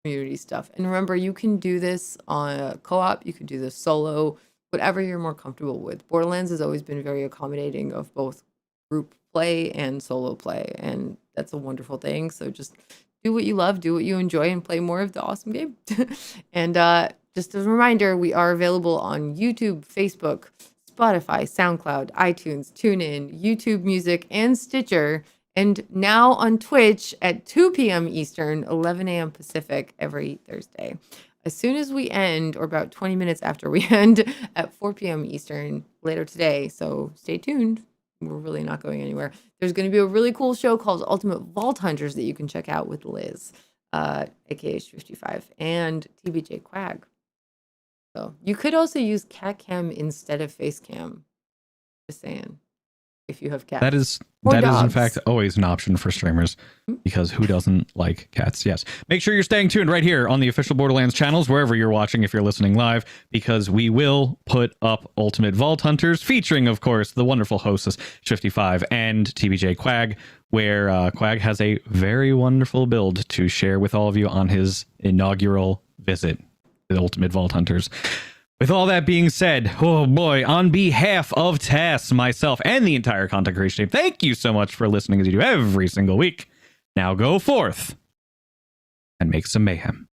community stuff. And remember, you can do this on a co-op. You can do this solo, whatever you're more comfortable with. Borderlands has always been very accommodating of both group play and solo play, and that's a wonderful thing. So just do what you love, do what you enjoy, and play more of the awesome game. And just as a reminder, we are available on YouTube, Facebook, Spotify, SoundCloud, iTunes, TuneIn, YouTube Music, and Stitcher, and now on Twitch at 2 p.m. Eastern, 11 a.m. Pacific every Thursday. As soon as we end, or about 20 minutes after we end, at 4 p.m. Eastern later today, so stay tuned. We're really not going anywhere. There's going to be a really cool show called Ultimate Vault Hunters that you can check out with Liz, aka 55, and TBJ Quag. So you could also use cat cam instead of face cam. Just saying, if you have cats. That is dogs. in fact always an option for streamers, because who doesn't like cats? Yes. Make sure you're staying tuned right here on the official Borderlands channels, wherever you're watching, if you're listening live, because we will put up Ultimate Vault Hunters, featuring, of course, the wonderful hostess 55 and TBJ Quag, where Quag has a very wonderful build to share with all of you on his inaugural visit, the Ultimate Vault Hunters. With all that being said, oh boy, on behalf of Tess, myself, and the entire content creation team, thank you so much for listening as you do every single week. Now go forth and make some mayhem.